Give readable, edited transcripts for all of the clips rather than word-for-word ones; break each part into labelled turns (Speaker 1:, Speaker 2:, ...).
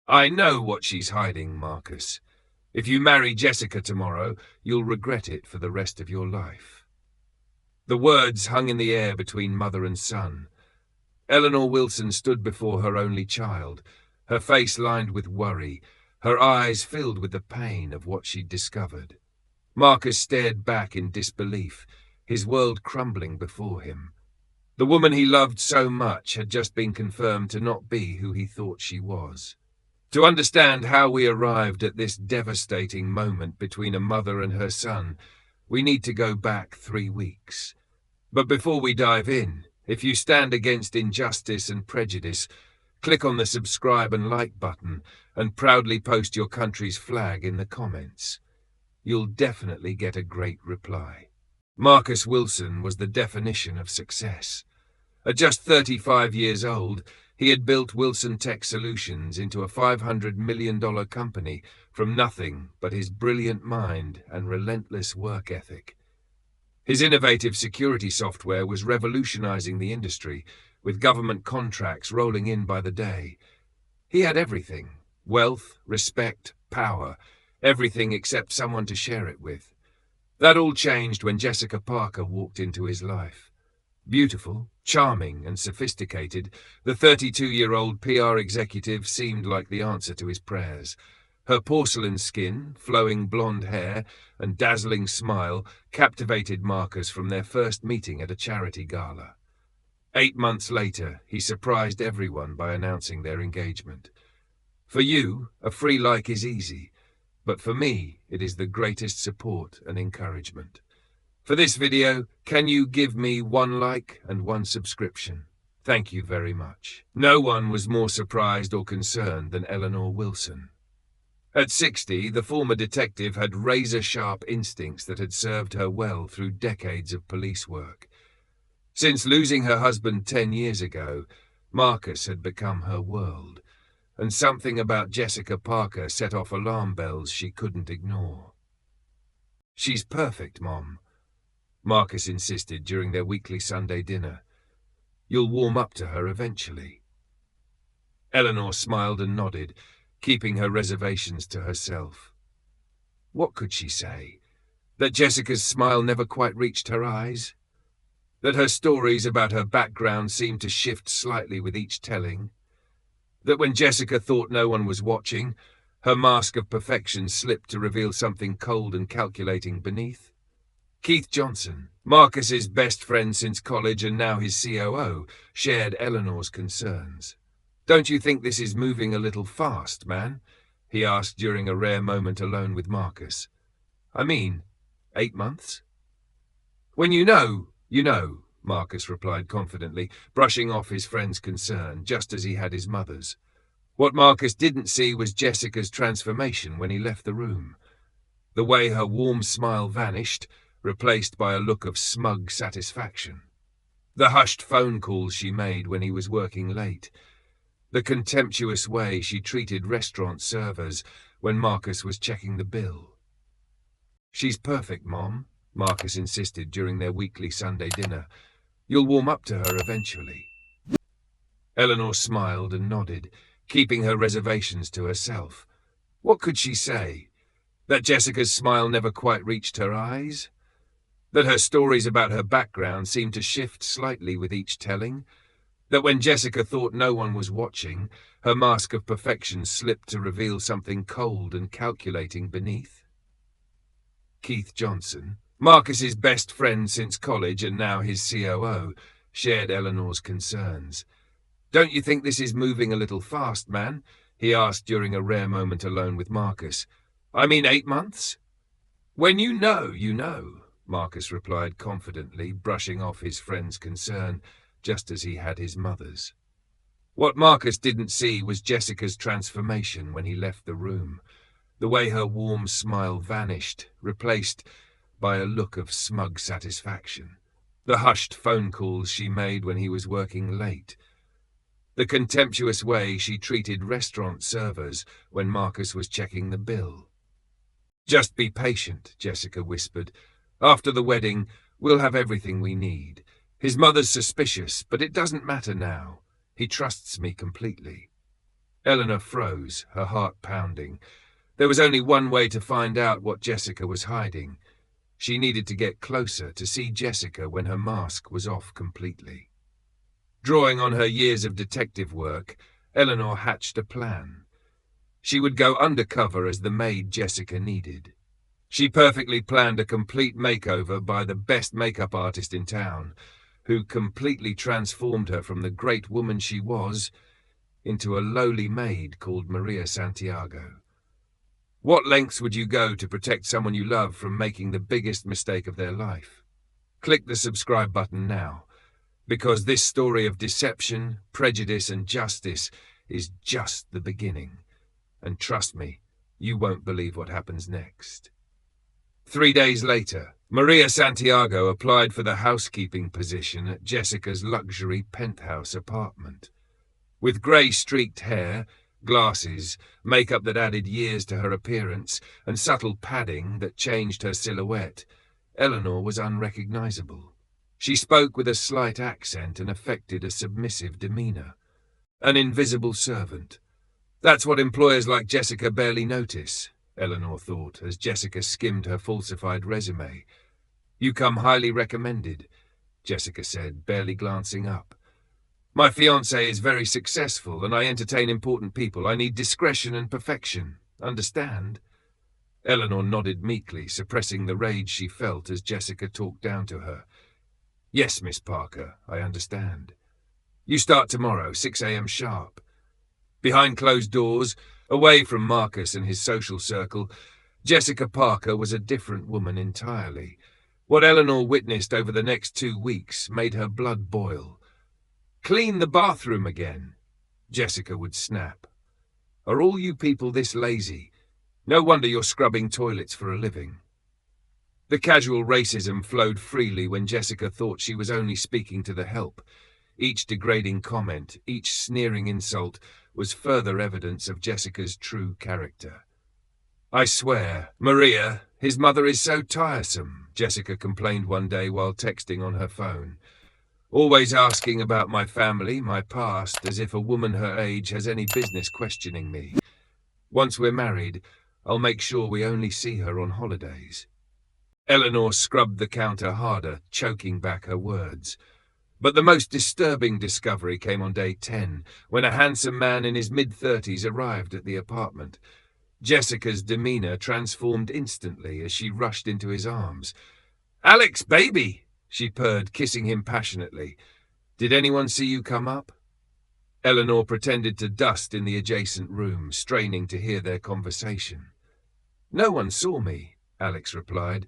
Speaker 1: I know what she's hiding, Marcus. If you marry Jessica tomorrow, you'll regret it for the rest of your life. The words hung in the air between mother and son. Eleanor Wilson stood before her only child, her face lined with worry, her eyes filled with the pain of what she'd discovered. Marcus stared back in disbelief, his world crumbling before him. The woman he loved so much had just been confirmed to not be who he thought she was. To understand how we arrived at this devastating moment between a mother and her son, we need to go back 3 weeks. But before we dive in, if you stand against injustice and prejudice, click on the subscribe and like button and proudly post your country's flag in the comments. You'll definitely get a great reply. Marcus Wilson was the definition of success. At just 35 years old, he had built Wilson Tech Solutions into a $500 million company from nothing but his brilliant mind and relentless work ethic. His innovative security software was revolutionizing the industry, with government contracts rolling in by the day. He had everything: wealth, respect, power, everything except someone to share it with. That all changed when Jessica Parker walked into his life. Beautiful, charming, and sophisticated, the 32-year-old PR executive seemed like the answer to his prayers. Her porcelain skin, flowing blonde hair, and dazzling smile captivated Marcus from their first meeting at a charity gala. 8 months later, he surprised everyone by announcing their engagement. For you, a free like is easy, but for me, it is the greatest support and encouragement. For this video, can you give me 1 like and 1 subscription? Thank you very much. No one was more surprised or concerned than Eleanor Wilson. At 60, the former detective had razor-sharp instincts that had served her well through decades of police work. Since losing her husband 10 years ago, Marcus had become her world, and something about Jessica Parker set off alarm bells she couldn't ignore. "She's perfect, Mom," Marcus insisted during their weekly Sunday dinner. "You'll warm up to her eventually." Eleanor smiled and nodded, keeping her reservations to herself. What could she say? That Jessica's smile never quite reached her eyes? That her stories about her background seemed to shift slightly with each telling? That when Jessica thought no one was watching, her mask of perfection slipped to reveal something cold and calculating beneath? Keith Johnson, Marcus's best friend since college and now his COO, shared Eleanor's concerns. "Don't you think this is moving a little fast, man?" he asked during a rare moment alone with Marcus. "I mean, 8 months?" "When you know, you know," Marcus replied confidently, brushing off his friend's concern, just as he had his mother's. What Marcus didn't see was Jessica's transformation when he left the room. The way her warm smile vanished, replaced by a look of smug satisfaction. The hushed phone calls she made when he was working late. The contemptuous way she treated restaurant servers when Marcus was checking the bill. "She's perfect, Mom," Marcus insisted during their weekly Sunday dinner. "You'll warm up to her eventually." Eleanor smiled and nodded, keeping her reservations to herself. What could she say? That Jessica's smile never quite reached her eyes? That her stories about her background seemed to shift slightly with each telling? That when Jessica thought no one was watching, her mask of perfection slipped to reveal something cold and calculating beneath? Keith Johnson, Marcus's best friend since college and now his COO, shared Eleanor's concerns. "Don't you think this is moving a little fast, man?" he asked during a rare moment alone with Marcus. "I mean 8 months?" "When you know, you know," Marcus replied confidently, brushing off his friend's concern, just as he had his mother's. What Marcus didn't see was Jessica's transformation when he left the room, the way her warm smile vanished, replaced by a look of smug satisfaction. The hushed phone calls she made when he was working late. The contemptuous way she treated restaurant servers when Marcus was checking the bill. "Just be patient," Jessica whispered. "After the wedding, we'll have everything we need. His mother's suspicious, but it doesn't matter now. He trusts me completely." Eleanor froze, her heart pounding. There was only one way to find out what Jessica was hiding. She needed to get closer to see Jessica when her mask was off completely. Drawing on her years of detective work, Eleanor hatched a plan. She would go undercover as the maid Jessica needed. She perfectly planned a complete makeover by the best makeup artist in town, who completely transformed her from the great woman she was into a lowly maid called Maria Santiago. What lengths would you go to protect someone you love from making the biggest mistake of their life? Click the subscribe button now, because this story of deception, prejudice, and justice is just the beginning. And trust me, you won't believe what happens next. 3 days later, Maria Santiago applied for the housekeeping position at Jessica's luxury penthouse apartment. With grey-streaked hair, glasses, makeup that added years to her appearance, and subtle padding that changed her silhouette, Eleanor was unrecognizable. She spoke with a slight accent and affected a submissive demeanor. An invisible servant. That's what employers like Jessica barely notice, Eleanor thought, as Jessica skimmed her falsified resume. You come highly recommended, Jessica said, barely glancing up. My fiancé is very successful, and I entertain important people. I need discretion and perfection. Understand? Eleanor nodded meekly, suppressing the rage she felt as Jessica talked down to her. Yes, Miss Parker, I understand. You start tomorrow, 6 a.m. sharp. Behind closed doors, away from Marcus and his social circle, Jessica Parker was a different woman entirely. What Eleanor witnessed over the next 2 weeks made her blood boil. Clean the bathroom again, Jessica would snap. Are all you people this lazy? No wonder you're scrubbing toilets for a living. The casual racism flowed freely when Jessica thought she was only speaking to the help. Each degrading comment, each sneering insult, was further evidence of Jessica's true character. I swear, Maria, his mother is so tiresome, Jessica complained one day while texting on her phone. Always asking about my family, my past, as if a woman her age has any business questioning me. Once we're married, I'll make sure we only see her on holidays. Eleanor scrubbed the counter harder, choking back her words. But the most disturbing discovery came on day 10, when a handsome man in his mid-30s arrived at the apartment. Jessica's demeanor transformed instantly as she rushed into his arms. "Alex, baby!" she purred, kissing him passionately. "Did anyone see you come up?" Eleanor pretended to dust in the adjacent room, straining to hear their conversation. "No one saw me," Alex replied.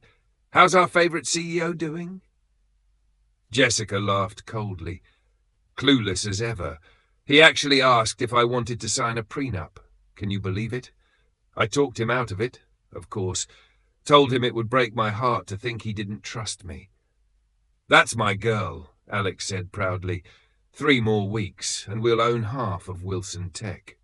Speaker 1: "How's our favorite CEO doing?" Jessica laughed coldly. Clueless as ever. He actually asked if I wanted to sign a prenup. Can you believe it? I talked him out of it, of course. Told him it would break my heart to think he didn't trust me. "That's my girl," Alex said proudly. 3 more weeks, and we'll own half of Wilson Tech.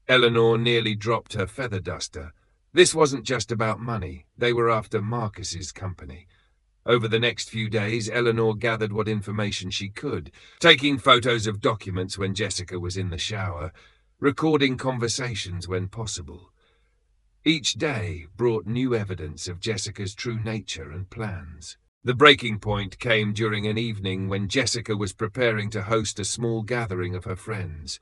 Speaker 1: Eleanor nearly dropped her feather duster. This wasn't just about money. They were after Marcus's company. Over the next few days, Eleanor gathered what information she could, taking photos of documents when Jessica was in the shower, recording conversations when possible. Each day brought new evidence of Jessica's true nature and plans. The breaking point came during an evening when Jessica was preparing to host a small gathering of her friends.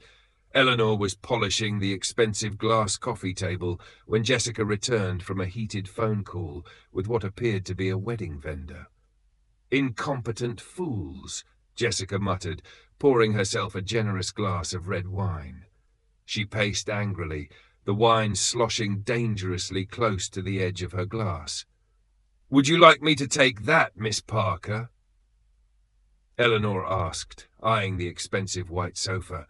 Speaker 1: Eleanor was polishing the expensive glass coffee table when Jessica returned from a heated phone call with what appeared to be a wedding vendor. "Incompetent fools," Jessica muttered, pouring herself a generous glass of red wine. She paced angrily, the wine sloshing dangerously close to the edge of her glass. "Would you like me to take that, Miss Parker?" Eleanor asked, eyeing the expensive white sofa.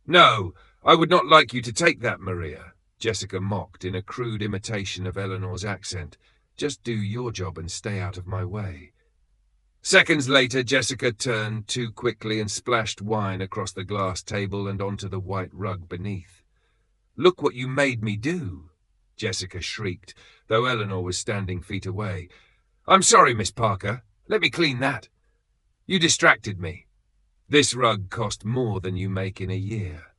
Speaker 1: "No, I would not like you to take that, Maria," Jessica mocked in a crude imitation of Eleanor's accent. "Just do your job and stay out of my way." Seconds later, Jessica turned too quickly and splashed wine across the glass table and onto the white rug beneath. "Look what you made me do," Jessica shrieked, though Eleanor was standing feet away. "I'm sorry, Miss Parker. Let me clean that. You distracted me. This rug cost more than you make in a year."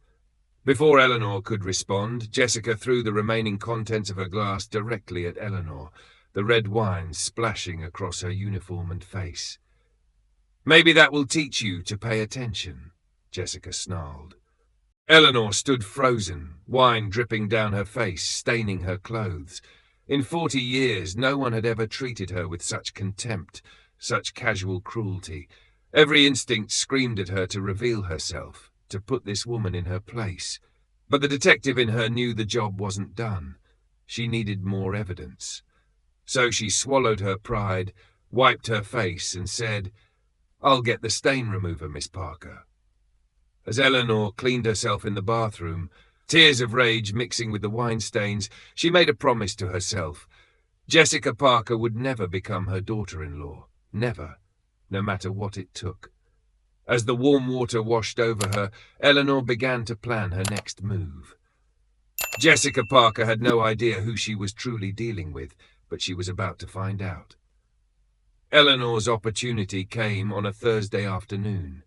Speaker 1: Before Eleanor could respond, Jessica threw the remaining contents of her glass directly at Eleanor, the red wine splashing across her uniform and face. "Maybe that will teach you to pay attention," Jessica snarled. Eleanor stood frozen, wine dripping down her face, staining her clothes. In 40 years, no one had ever treated her with such contempt, such casual cruelty. Every instinct screamed at her to reveal herself, to put this woman in her place. But the detective in her knew the job wasn't done. She needed more evidence. So she swallowed her pride, wiped her face, and said, "I'll get the stain remover, Miss Parker." As Eleanor cleaned herself in the bathroom, tears of rage mixing with the wine stains, she made a promise to herself. Jessica Parker would never become her daughter-in-law. Never. No matter what it took. As the warm water washed over her, Eleanor began to plan her next move. Jessica Parker had no idea who she was truly dealing with, but she was about to find out. Eleanor's opportunity came on a Thursday afternoon.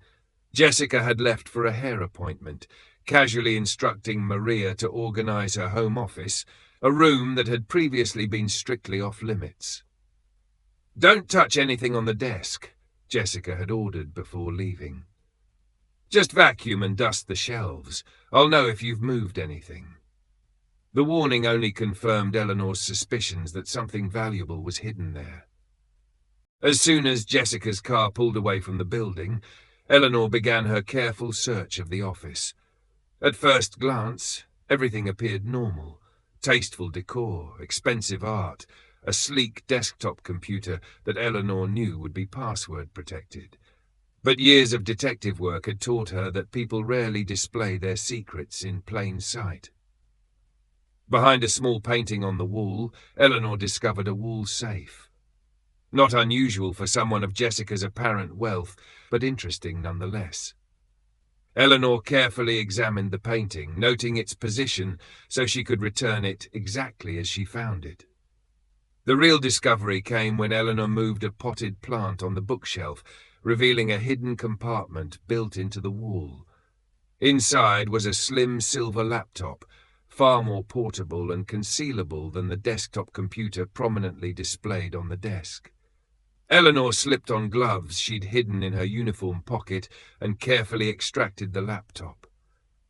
Speaker 1: Jessica had left for a hair appointment, casually instructing Maria to organize her home office, a room that had previously been strictly off-limits. "Don't touch anything on the desk," Jessica had ordered before leaving. "Just vacuum and dust the shelves. I'll know if you've moved anything." The warning only confirmed Eleanor's suspicions that something valuable was hidden there. As soon as Jessica's car pulled away from the building, Eleanor began her careful search of the office. At first glance, everything appeared normal. Tasteful decor, expensive art, a sleek desktop computer that Eleanor knew would be password protected. But years of detective work had taught her that people rarely display their secrets in plain sight. Behind a small painting on the wall, Eleanor discovered a wall safe. Not unusual for someone of Jessica's apparent wealth, but interesting nonetheless. Eleanor carefully examined the painting, noting its position so she could return it exactly as she found it. The real discovery came when Eleanor moved a potted plant on the bookshelf, revealing a hidden compartment built into the wall. Inside was a slim silver laptop, far more portable and concealable than the desktop computer prominently displayed on the desk. Eleanor slipped on gloves she'd hidden in her uniform pocket and carefully extracted the laptop.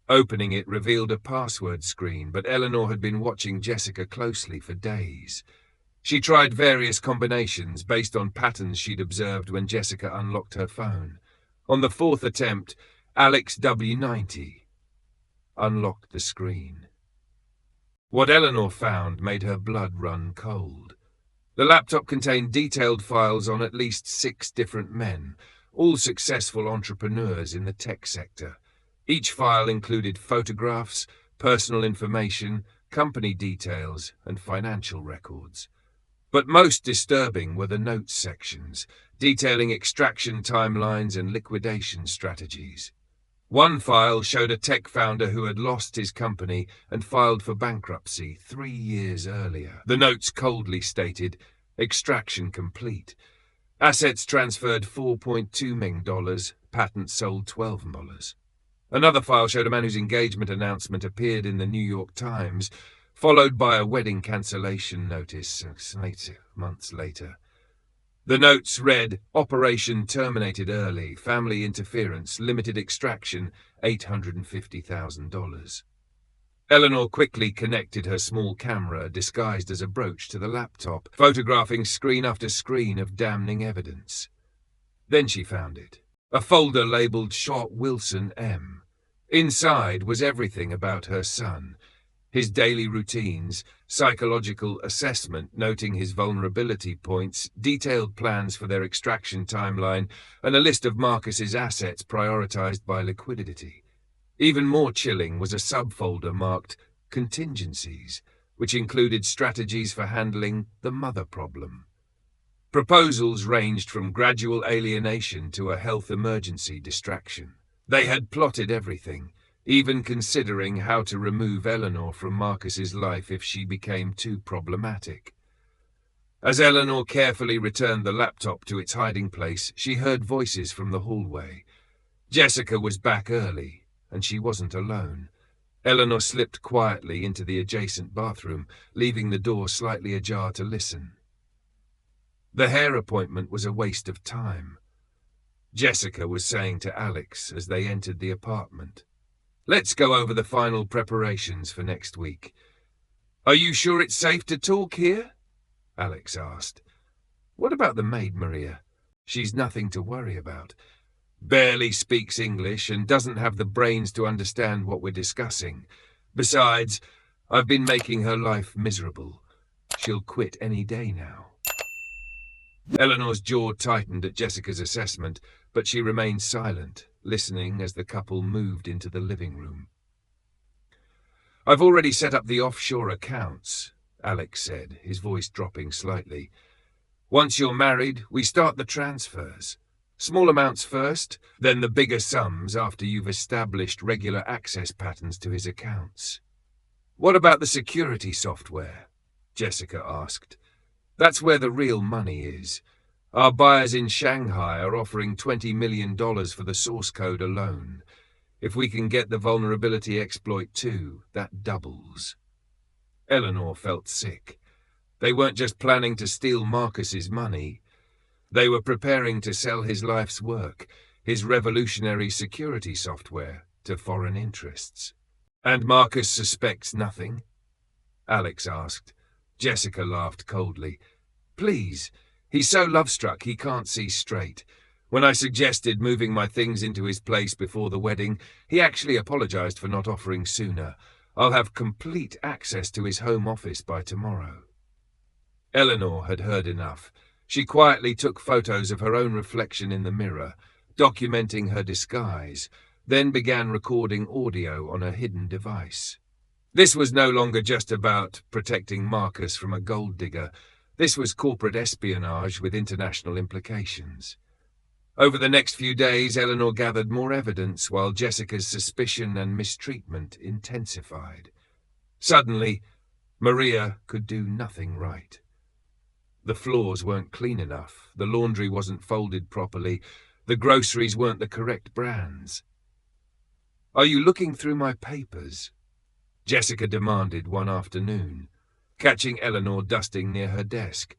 Speaker 1: Opening it revealed a password screen, but Eleanor had been watching Jessica closely for days. She tried various combinations based on patterns she'd observed when Jessica unlocked her phone. On the fourth attempt, Alex W90 unlocked the screen. What Eleanor found made her blood run cold. The laptop contained detailed files on at least 6 different men, all successful entrepreneurs in the tech sector. Each file included photographs, personal information, company details, and financial records. But most disturbing were the notes sections, detailing extraction timelines and liquidation strategies. One file showed a tech founder who had lost his company and filed for bankruptcy 3 years earlier. The notes coldly stated, "Extraction complete. Assets transferred $4.2 million, patents sold $12. Another file showed a man whose engagement announcement appeared in the New York Times, followed by a wedding cancellation notice 8 months later. The notes read, "Operation terminated early, family interference, limited extraction, $850,000. Eleanor quickly connected her small camera, disguised as a brooch, to the laptop, photographing screen after screen of damning evidence. Then she found it. A folder labeled Shot Wilson M. Inside was everything about her son. His daily routines, psychological assessment noting his vulnerability points, detailed plans for their extraction timeline, and a list of Marcus's assets prioritized by liquidity. Even more chilling was a subfolder marked Contingencies, which included strategies for handling the mother problem. Proposals ranged from gradual alienation to a health emergency distraction. They had plotted everything, even considering how to remove Eleanor from Marcus's life if she became too problematic. As Eleanor carefully returned the laptop to its hiding place, she heard voices from the hallway. Jessica was back early, and she wasn't alone. Eleanor slipped quietly into the adjacent bathroom, leaving the door slightly ajar to listen. The hair appointment was a waste of time, Jessica was saying to Alex as they entered the apartment. Let's go over the final preparations for next week. Are you sure it's safe to talk here? Alex asked. What about the maid, Maria? She's nothing to worry about. Barely speaks English and doesn't have the brains to understand what we're discussing. Besides, I've been making her life miserable. She'll quit any day now. Eleanor's jaw tightened at Jessica's assessment, but she remained silent, listening as the couple moved into the living room. I've already set up the offshore accounts, Alex said, his voice dropping slightly. Once you're married, we start the transfers. Small amounts first, then the bigger sums after you've established regular access patterns to his accounts. What about the security software? Jessica asked. That's where the real money is. Our buyers in Shanghai are offering $20 million for the source code alone. If we can get the vulnerability exploit too, that doubles. Eleanor felt sick. They weren't just planning to steal Marcus's money. They were preparing to sell his life's work, his revolutionary security software, to foreign interests. And Marcus suspects nothing? Alex asked. Jessica laughed coldly. Please, he's so love-struck he can't see straight. When I suggested moving my things into his place before the wedding, he actually apologized for not offering sooner. I'll have complete access to his home office by tomorrow. Eleanor had heard enough. She quietly took photos of her own reflection in the mirror, documenting her disguise, then began recording audio on a hidden device. This was no longer just about protecting Marcus from a gold digger. This was corporate espionage with international implications. Over the next few days, Eleanor gathered more evidence while Jessica's suspicion and mistreatment intensified. Suddenly, Maria could do nothing right. The floors weren't clean enough, the laundry wasn't folded properly, the groceries weren't the correct brands. Are you looking through my papers? Jessica demanded one afternoon, catching Eleanor dusting near her desk.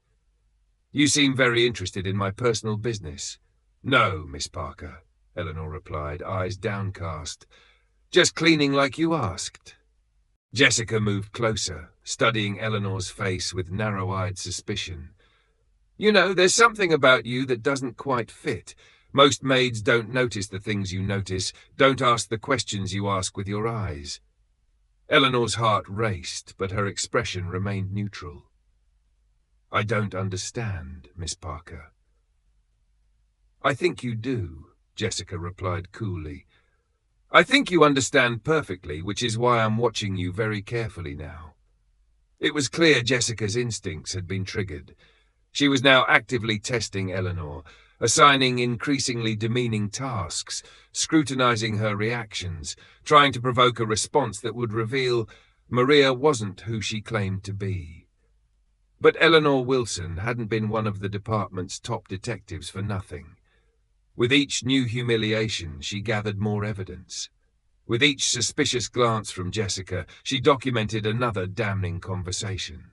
Speaker 1: You seem very interested in my personal business. No, Miss Parker, Eleanor replied, eyes downcast. Just cleaning like you asked. Jessica moved closer, studying Eleanor's face with narrow-eyed suspicion. You know, there's something about you that doesn't quite fit. Most maids don't notice the things you notice, don't ask the questions you ask with your eyes. Eleanor's heart raced, but her expression remained neutral. I don't understand, Miss Parker. I think you do, Jessica replied coolly. I think you understand perfectly, which is why I'm watching you very carefully now. It was clear Jessica's instincts had been triggered. She was now actively testing Eleanor, assigning increasingly demeaning tasks, scrutinizing her reactions, trying to provoke a response that would reveal Maria wasn't who she claimed to be. But Eleanor Wilson hadn't been one of the department's top detectives for nothing. With each new humiliation, she gathered more evidence. With each suspicious glance from Jessica, she documented another damning conversation.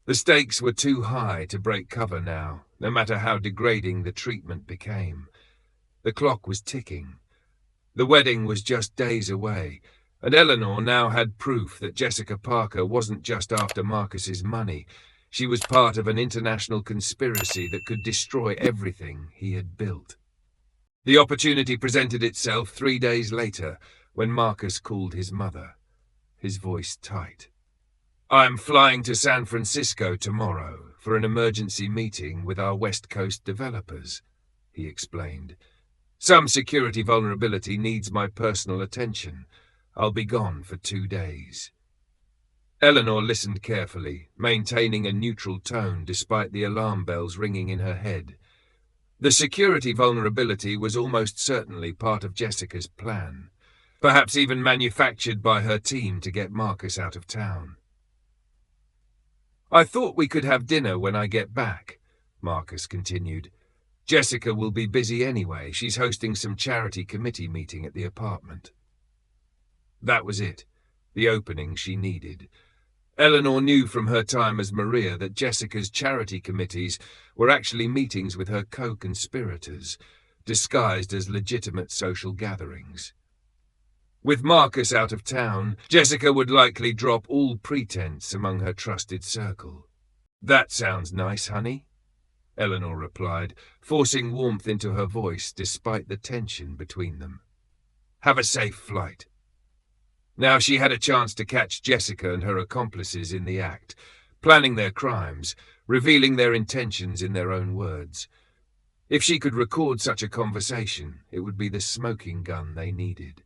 Speaker 1: The stakes were too high to break cover now, no matter how degrading the treatment became. The clock was ticking. The wedding was just days away, and Eleanor now had proof that Jessica Parker wasn't just after Marcus's money. She was part of an international conspiracy that could destroy everything he had built. The opportunity presented itself 3 days later, when Marcus called his mother, his voice tight. I'm flying to San Francisco tomorrow for an emergency meeting with our West Coast developers, he explained. Some security vulnerability needs my personal attention. I'll be gone for 2 days. Eleanor listened carefully, maintaining a neutral tone despite the alarm bells ringing in her head. The security vulnerability was almost certainly part of Jessica's plan, perhaps even manufactured by her team to get Marcus out of town. I thought we could have dinner when I get back, Marcus continued. Jessica will be busy anyway. She's hosting some charity committee meeting at the apartment. That was it, the opening she needed. Eleanor knew from her time as Maria that Jessica's charity committees were actually meetings with her co-conspirators, disguised as legitimate social gatherings. With Marcus out of town, Jessica would likely drop all pretense among her trusted circle. "That sounds nice, honey," Eleanor replied, forcing warmth into her voice despite the tension between them. "Have a safe flight." Now she had a chance to catch Jessica and her accomplices in the act, planning their crimes, revealing their intentions in their own words. If she could record such a conversation, it would be the smoking gun they needed.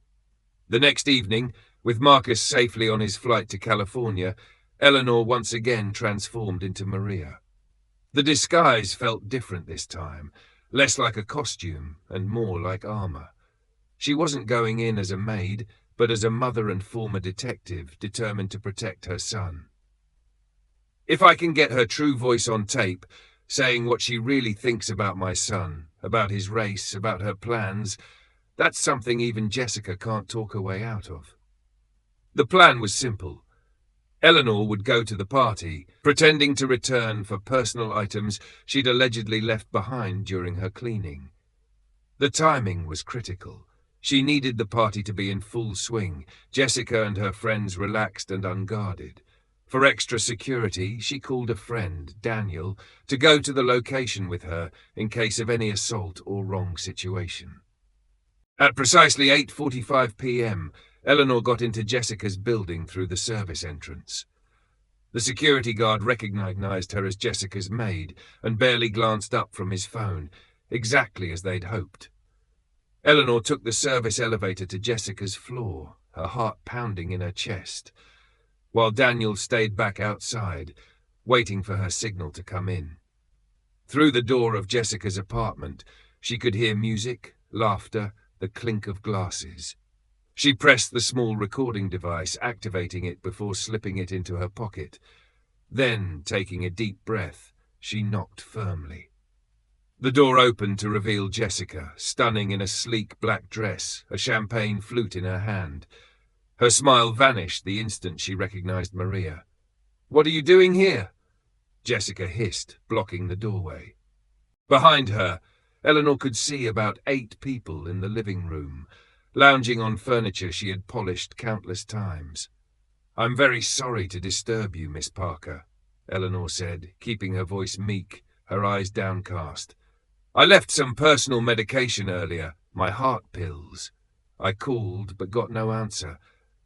Speaker 1: The next evening, with Marcus safely on his flight to California, Eleanor once again transformed into Maria. The disguise felt different this time, less like a costume and more like armor. She wasn't going in as a maid, but as a mother and former detective determined to protect her son. "If I can get her true voice on tape, saying what she really thinks about my son, about his race, about her plans, that's something even Jessica can't talk her way out of." The plan was simple. Eleanor would go to the party, pretending to return for personal items she'd allegedly left behind during her cleaning. The timing was critical. She needed the party to be in full swing, Jessica and her friends relaxed and unguarded. For extra security, she called a friend, Daniel, to go to the location with her in case of any assault or wrong situation. At precisely 8:45 p.m., Eleanor got into Jessica's building through the service entrance. The security guard recognized her as Jessica's maid and barely glanced up from his phone, exactly as they'd hoped. Eleanor took the service elevator to Jessica's floor, her heart pounding in her chest, while Daniel stayed back outside, waiting for her signal to come in. Through the door of Jessica's apartment, she could hear music, laughter, the clink of glasses. She pressed the small recording device, activating it before slipping it into her pocket. Then, taking a deep breath, she knocked firmly. The door opened to reveal Jessica, stunning in a sleek black dress, a champagne flute in her hand. Her smile vanished the instant she recognized Maria. "What are you doing here?" Jessica hissed, blocking the doorway. Behind her, Eleanor could see about 8 people in the living room, lounging on furniture she had polished countless times. "I'm very sorry to disturb you, Miss Parker," Eleanor said, keeping her voice meek, her eyes downcast. "I left some personal medication earlier, my heart pills. I called, but got no answer.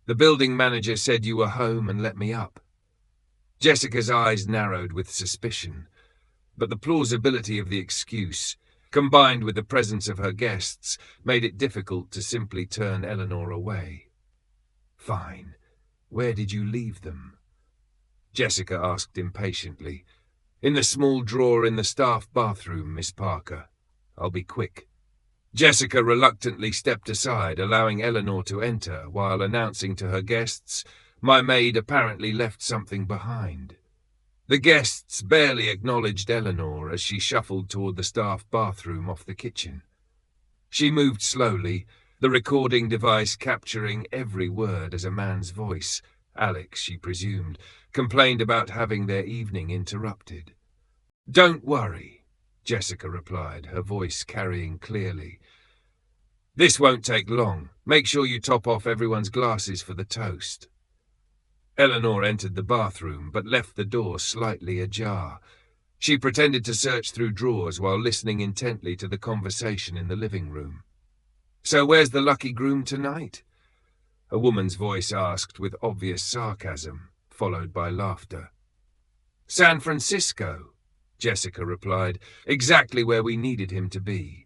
Speaker 1: The building manager said you were home and let me up." Jessica's eyes narrowed with suspicion, but the plausibility of the excuse, combined with the presence of her guests, made it difficult to simply turn Eleanor away. "Fine. Where did you leave them?" Jessica asked impatiently. "In the small drawer in the staff bathroom, Miss Parker. I'll be quick." Jessica reluctantly stepped aside, allowing Eleanor to enter, while announcing to her guests, "My maid apparently left something behind." The guests barely acknowledged Eleanor as she shuffled toward the staff bathroom off the kitchen. She moved slowly, the recording device capturing every word as a man's voice, Alex, she presumed, complained about having their evening interrupted. "Don't worry," Jessica replied, her voice carrying clearly. "This won't take long. Make sure you top off everyone's glasses for the toast." Eleanor entered the bathroom, but left the door slightly ajar. She pretended to search through drawers while listening intently to the conversation in the living room. "So where's the lucky groom tonight?" a woman's voice asked with obvious sarcasm, followed by laughter. "San Francisco," Jessica replied, "exactly where we needed him to be.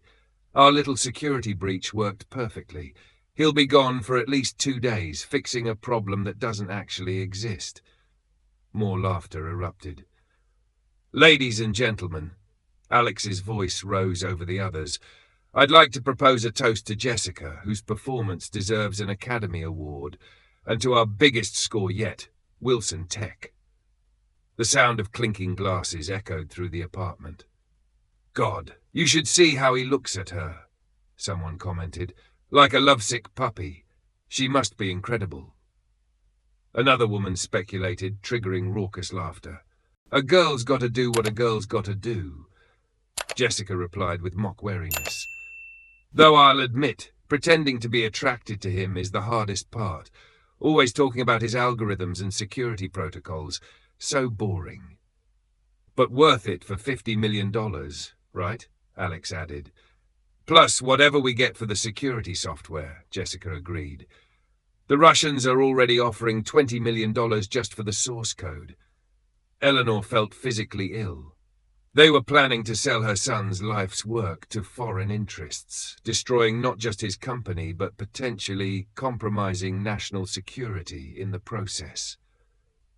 Speaker 1: Our little security breach worked perfectly. He'll be gone for at least 2 days, fixing a problem that doesn't actually exist." More laughter erupted. "Ladies and gentlemen," Alex's voice rose over the others, "I'd like to propose a toast to Jessica, whose performance deserves an Academy Award, and to our biggest score yet, Wilson Tech." The sound of clinking glasses echoed through the apartment. "God, you should see how he looks at her," someone commented. "Like a lovesick puppy. She must be incredible. Another woman speculated, triggering raucous laughter. A girl's got to do what a girl's got to do, Jessica replied with mock wariness. Though I'll admit, pretending to be attracted to him is the hardest part. Always talking about his algorithms and security protocols. So boring. But worth it for $50 million, right? Alex added. Plus whatever we get for the security software, Jessica agreed. The Russians are already offering $20 million just for the source code. Eleanor felt physically ill. They were planning to sell her son's life's work to foreign interests, destroying not just his company but potentially compromising national security in the process.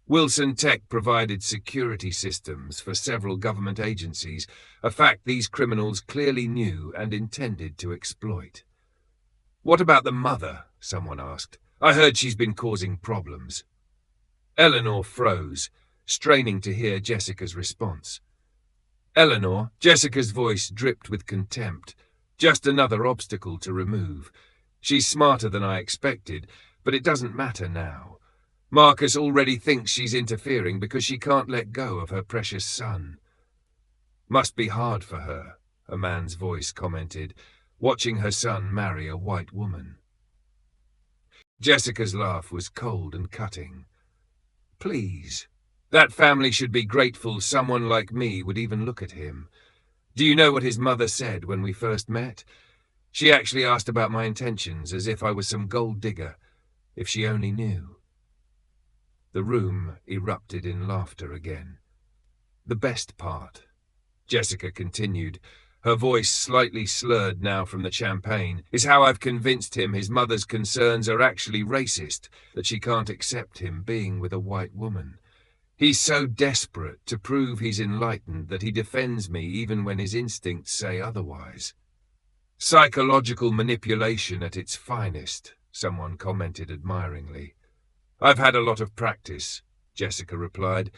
Speaker 1: Wilson Tech provided security systems for several government agencies, a fact these criminals clearly knew and intended to exploit. What about the mother? Someone asked. I heard she's been causing problems. Eleanor froze, straining to hear Jessica's response. Eleanor, Jessica's voice dripped with contempt. Just another obstacle to remove. She's smarter than I expected, but it doesn't matter now. Marcus already thinks she's interfering because she can't let go of her precious son. Must be hard for her, a man's voice commented, watching her son marry a white woman. Jessica's laugh was cold and cutting. Please. That family should be grateful someone like me would even look at him. Do you know what his mother said when we first met? She actually asked about my intentions, as if I was some gold digger, if she only knew. The room erupted in laughter again. The best part, Jessica continued, her voice slightly slurred now from the champagne, is how I've convinced him his mother's concerns are actually racist, that she can't accept him being with a white woman. He's so desperate to prove he's enlightened that he defends me even when his instincts say otherwise. Psychological manipulation at its finest, someone commented admiringly. I've had a lot of practice, Jessica replied,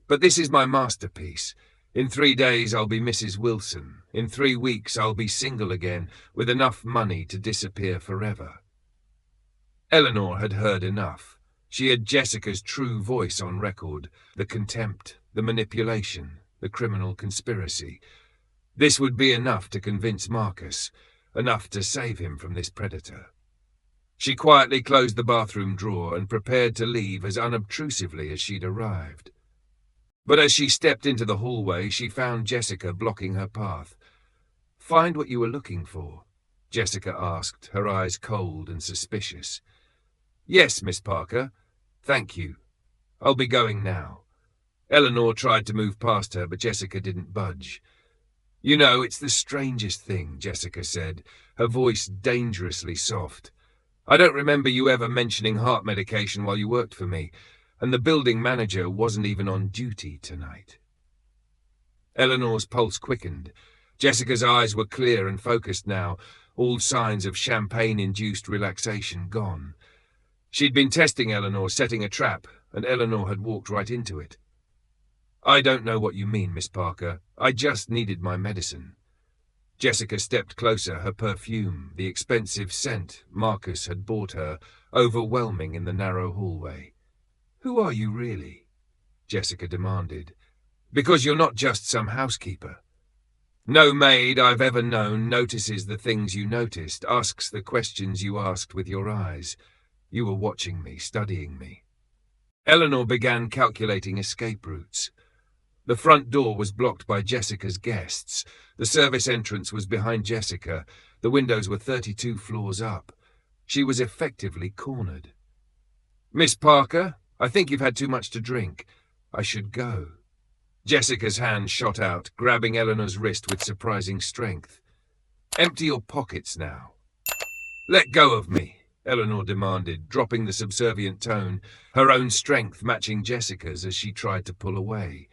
Speaker 1: but this is my masterpiece. In 3 days I'll be Mrs. Wilson. In 3 weeks I'll be single again, with enough money to disappear forever. Eleanor had heard enough. She had Jessica's true voice on record, the contempt, the manipulation, the criminal conspiracy. This would be enough to convince Marcus, enough to save him from this predator. She quietly closed the bathroom drawer and prepared to leave as unobtrusively as she'd arrived. But as she stepped into the hallway, she found Jessica blocking her path. Find what you were looking for? Jessica asked, her eyes cold and suspicious. Yes, Miss Parker. Thank you. I'll be going now. Eleanor tried to move past her, but Jessica didn't budge. You know, it's the strangest thing, Jessica said, her voice dangerously soft. I don't remember you ever mentioning heart medication while you worked for me, and the building manager wasn't even on duty tonight. Eleanor's pulse quickened. Jessica's eyes were clear and focused now, all signs of champagne-induced relaxation gone. She'd been testing Eleanor, setting a trap, and Eleanor had walked right into it. I don't know what you mean, Miss Parker. I just needed my medicine. Jessica stepped closer, her perfume, the expensive scent Marcus had bought her, overwhelming in the narrow hallway. Who are you really? Jessica demanded. Because you're not just some housekeeper. No maid I've ever known notices the things you noticed, asks the questions you asked with your eyes. You were watching me, studying me. Eleanor began calculating escape routes. The front door was blocked by Jessica's guests. The service entrance was behind Jessica. The windows were 32 floors up. She was effectively cornered. Miss Parker, I think you've had too much to drink. I should go. Jessica's hand shot out, grabbing Eleanor's wrist with surprising strength. Empty your pockets now. Let go of me, Eleanor demanded, dropping the subservient tone, her own strength matching Jessica's as she tried to pull away.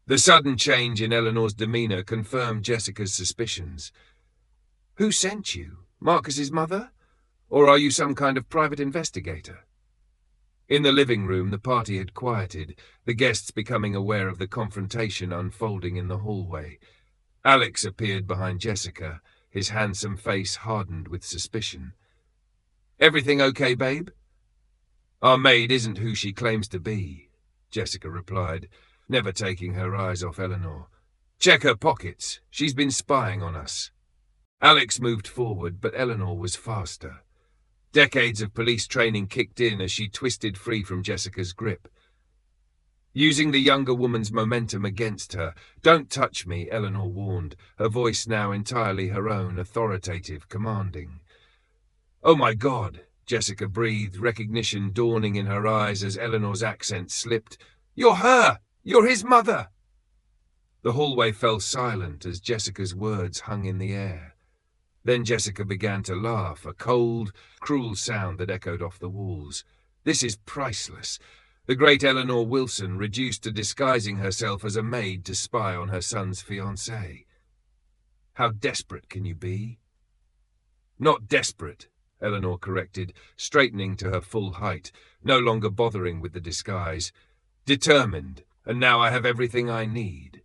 Speaker 1: The sudden change in Eleanor's demeanor confirmed Jessica's suspicions. Who sent you? Marcus's mother? Or are you some kind of private investigator? In the living room, the party had quieted, the guests becoming aware of the confrontation unfolding in the hallway. Alex appeared behind Jessica, his handsome face hardened with suspicion. Everything okay, babe? Our maid isn't who she claims to be, Jessica replied, never taking her eyes off Eleanor. Check her pockets. She's been spying on us. Alex moved forward, but Eleanor was faster. Decades of police training kicked in as she twisted free from Jessica's grip. Using the younger woman's momentum against her, "Don't touch me," Eleanor warned, her voice now entirely her own, authoritative, commanding. "Oh my God," Jessica breathed, recognition dawning in her eyes as Eleanor's accent slipped. "You're her! You're his mother!" The hallway fell silent as Jessica's words hung in the air. Then Jessica began to laugh, a cold, cruel sound that echoed off the walls. "This is priceless. The great Eleanor Wilson reduced to disguising herself as a maid to spy on her son's fiancée. How desperate can you be?" "Not desperate," Eleanor corrected, straightening to her full height, no longer bothering with the disguise. "Determined, and now I have everything I need."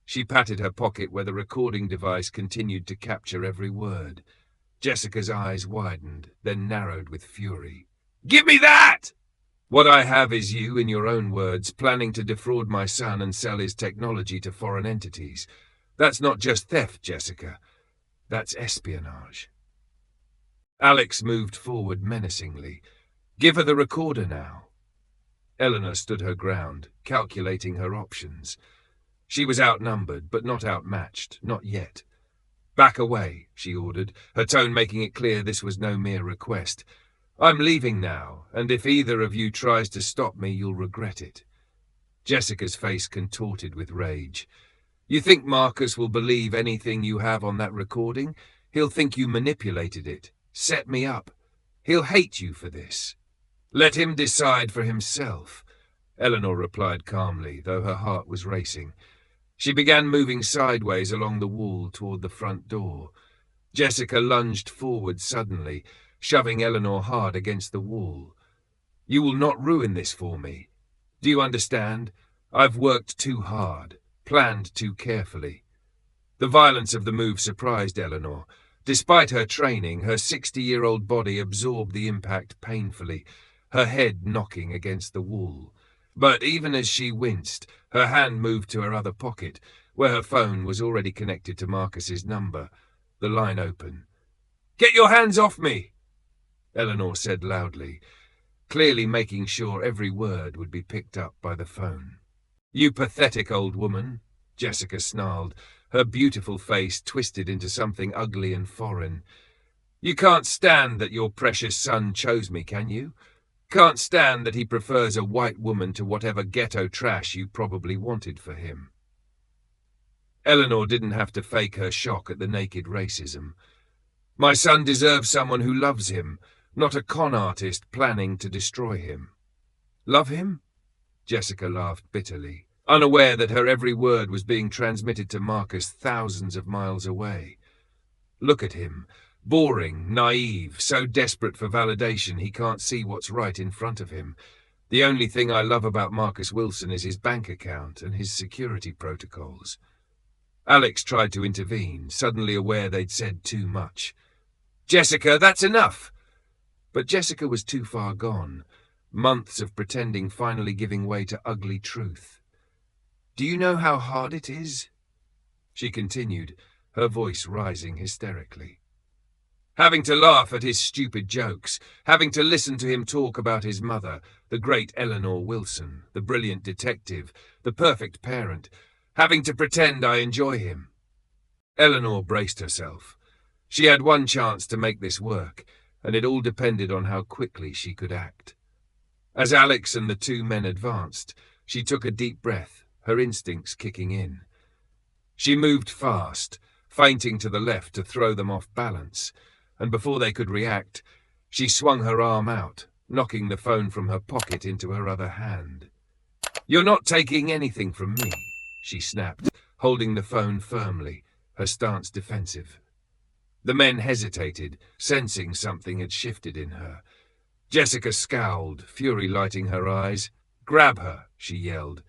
Speaker 1: She patted her pocket where the recording device continued to capture every word. Jessica's eyes widened, then narrowed with fury. "Give me that!" "What I have is you, in your own words, planning to defraud my son and sell his technology to foreign entities. That's not just theft, Jessica. That's espionage." Alex moved forward menacingly. "Give her the recorder now." Eleanor stood her ground, calculating her options. She was outnumbered, but not outmatched, not yet. "Back away," she ordered, her tone making it clear this was no mere request. "I'm leaving now, and if either of you tries to stop me, you'll regret it." Jessica's face contorted with rage. "You think Marcus will believe anything you have on that recording? He'll think you manipulated it, set me up. He'll hate you for this." "Let him decide for himself," Eleanor replied calmly, though her heart was racing. She began moving sideways along the wall toward the front door. Jessica lunged forward suddenly, shoving Eleanor hard against the wall. "You will not ruin this for me. Do you understand? I've worked too hard, planned too carefully." The violence of the move surprised Eleanor. Despite her training, her 60-year-old body absorbed the impact painfully, her head knocking against the wall. But even as she winced, her hand moved to her other pocket, where her phone was already connected to Marcus's number, the line open. "Get your hands off me!" Eleanor said loudly, clearly making sure every word would be picked up by the phone. "You pathetic old woman," Jessica snarled, her beautiful face twisted into something ugly and foreign. "You can't stand that your precious son chose me, can you? Can't stand that he prefers a white woman to whatever ghetto trash you probably wanted for him." Eleanor didn't have to fake her shock at the naked racism. "My son deserves someone who loves him, not a con artist planning to destroy him." "Love him?" Jessica laughed bitterly, unaware that her every word was being transmitted to Marcus thousands of miles away. "Look at him. Boring, naive, so desperate for validation he can't see what's right in front of him. The only thing I love about Marcus Wilson is his bank account and his security protocols." Alex tried to intervene, suddenly aware they'd said too much. "Jessica, that's enough!" But Jessica was too far gone, months of pretending finally giving way to ugly truth. "Do you know how hard it is?" she continued, her voice rising hysterically. "Having to laugh at his stupid jokes, having to listen to him talk about his mother, the great Eleanor Wilson, the brilliant detective, the perfect parent, having to pretend I enjoy him." Eleanor braced herself. She had one chance to make this work, and it all depended on how quickly she could act. As Alex and the two men advanced, she took a deep breath, her instincts kicking in. She moved fast, feinting to the left to throw them off balance, and before they could react, she swung her arm out, knocking the phone from her pocket into her other hand. "You're not taking anything from me," she snapped, holding the phone firmly, her stance defensive. The men hesitated, sensing something had shifted in her. Jessica scowled, fury lighting her eyes. "Grab her," she yelled,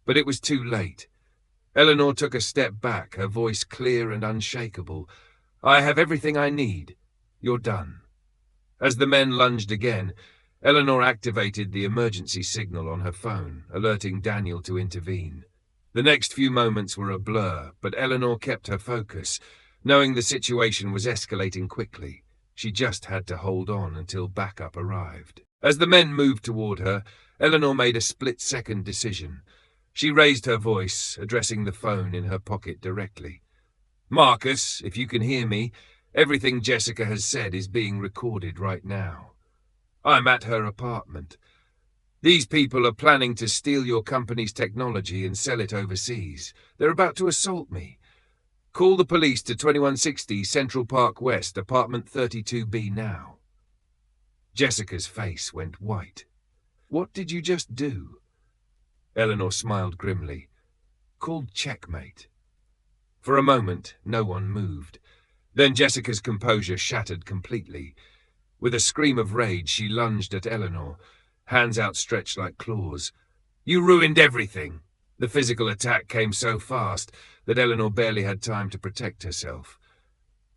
Speaker 1: but it was too late. Eleanor took a step back, her voice clear and unshakable. "I have everything I need. You're done." As the men lunged again, Eleanor activated the emergency signal on her phone, alerting Daniel to intervene. The next few moments were a blur, but Eleanor kept her focus, knowing the situation was escalating quickly. She just had to hold on until backup arrived. As the men moved toward her, Eleanor made a split-second decision. She raised her voice, addressing the phone in her pocket directly. "Marcus, if you can hear me, everything Jessica has said is being recorded right now. I'm at her apartment. These people are planning to steal your company's technology and sell it overseas. They're about to assault me. Call the police to 2160 Central Park West, apartment 32B now." Jessica's face went white. "What did you just do?" Eleanor smiled grimly. "Called checkmate." For a moment, no one moved. Then Jessica's composure shattered completely. With a scream of rage, she lunged at Eleanor, hands outstretched like claws. "You ruined everything!" The physical attack came so fast that Eleanor barely had time to protect herself.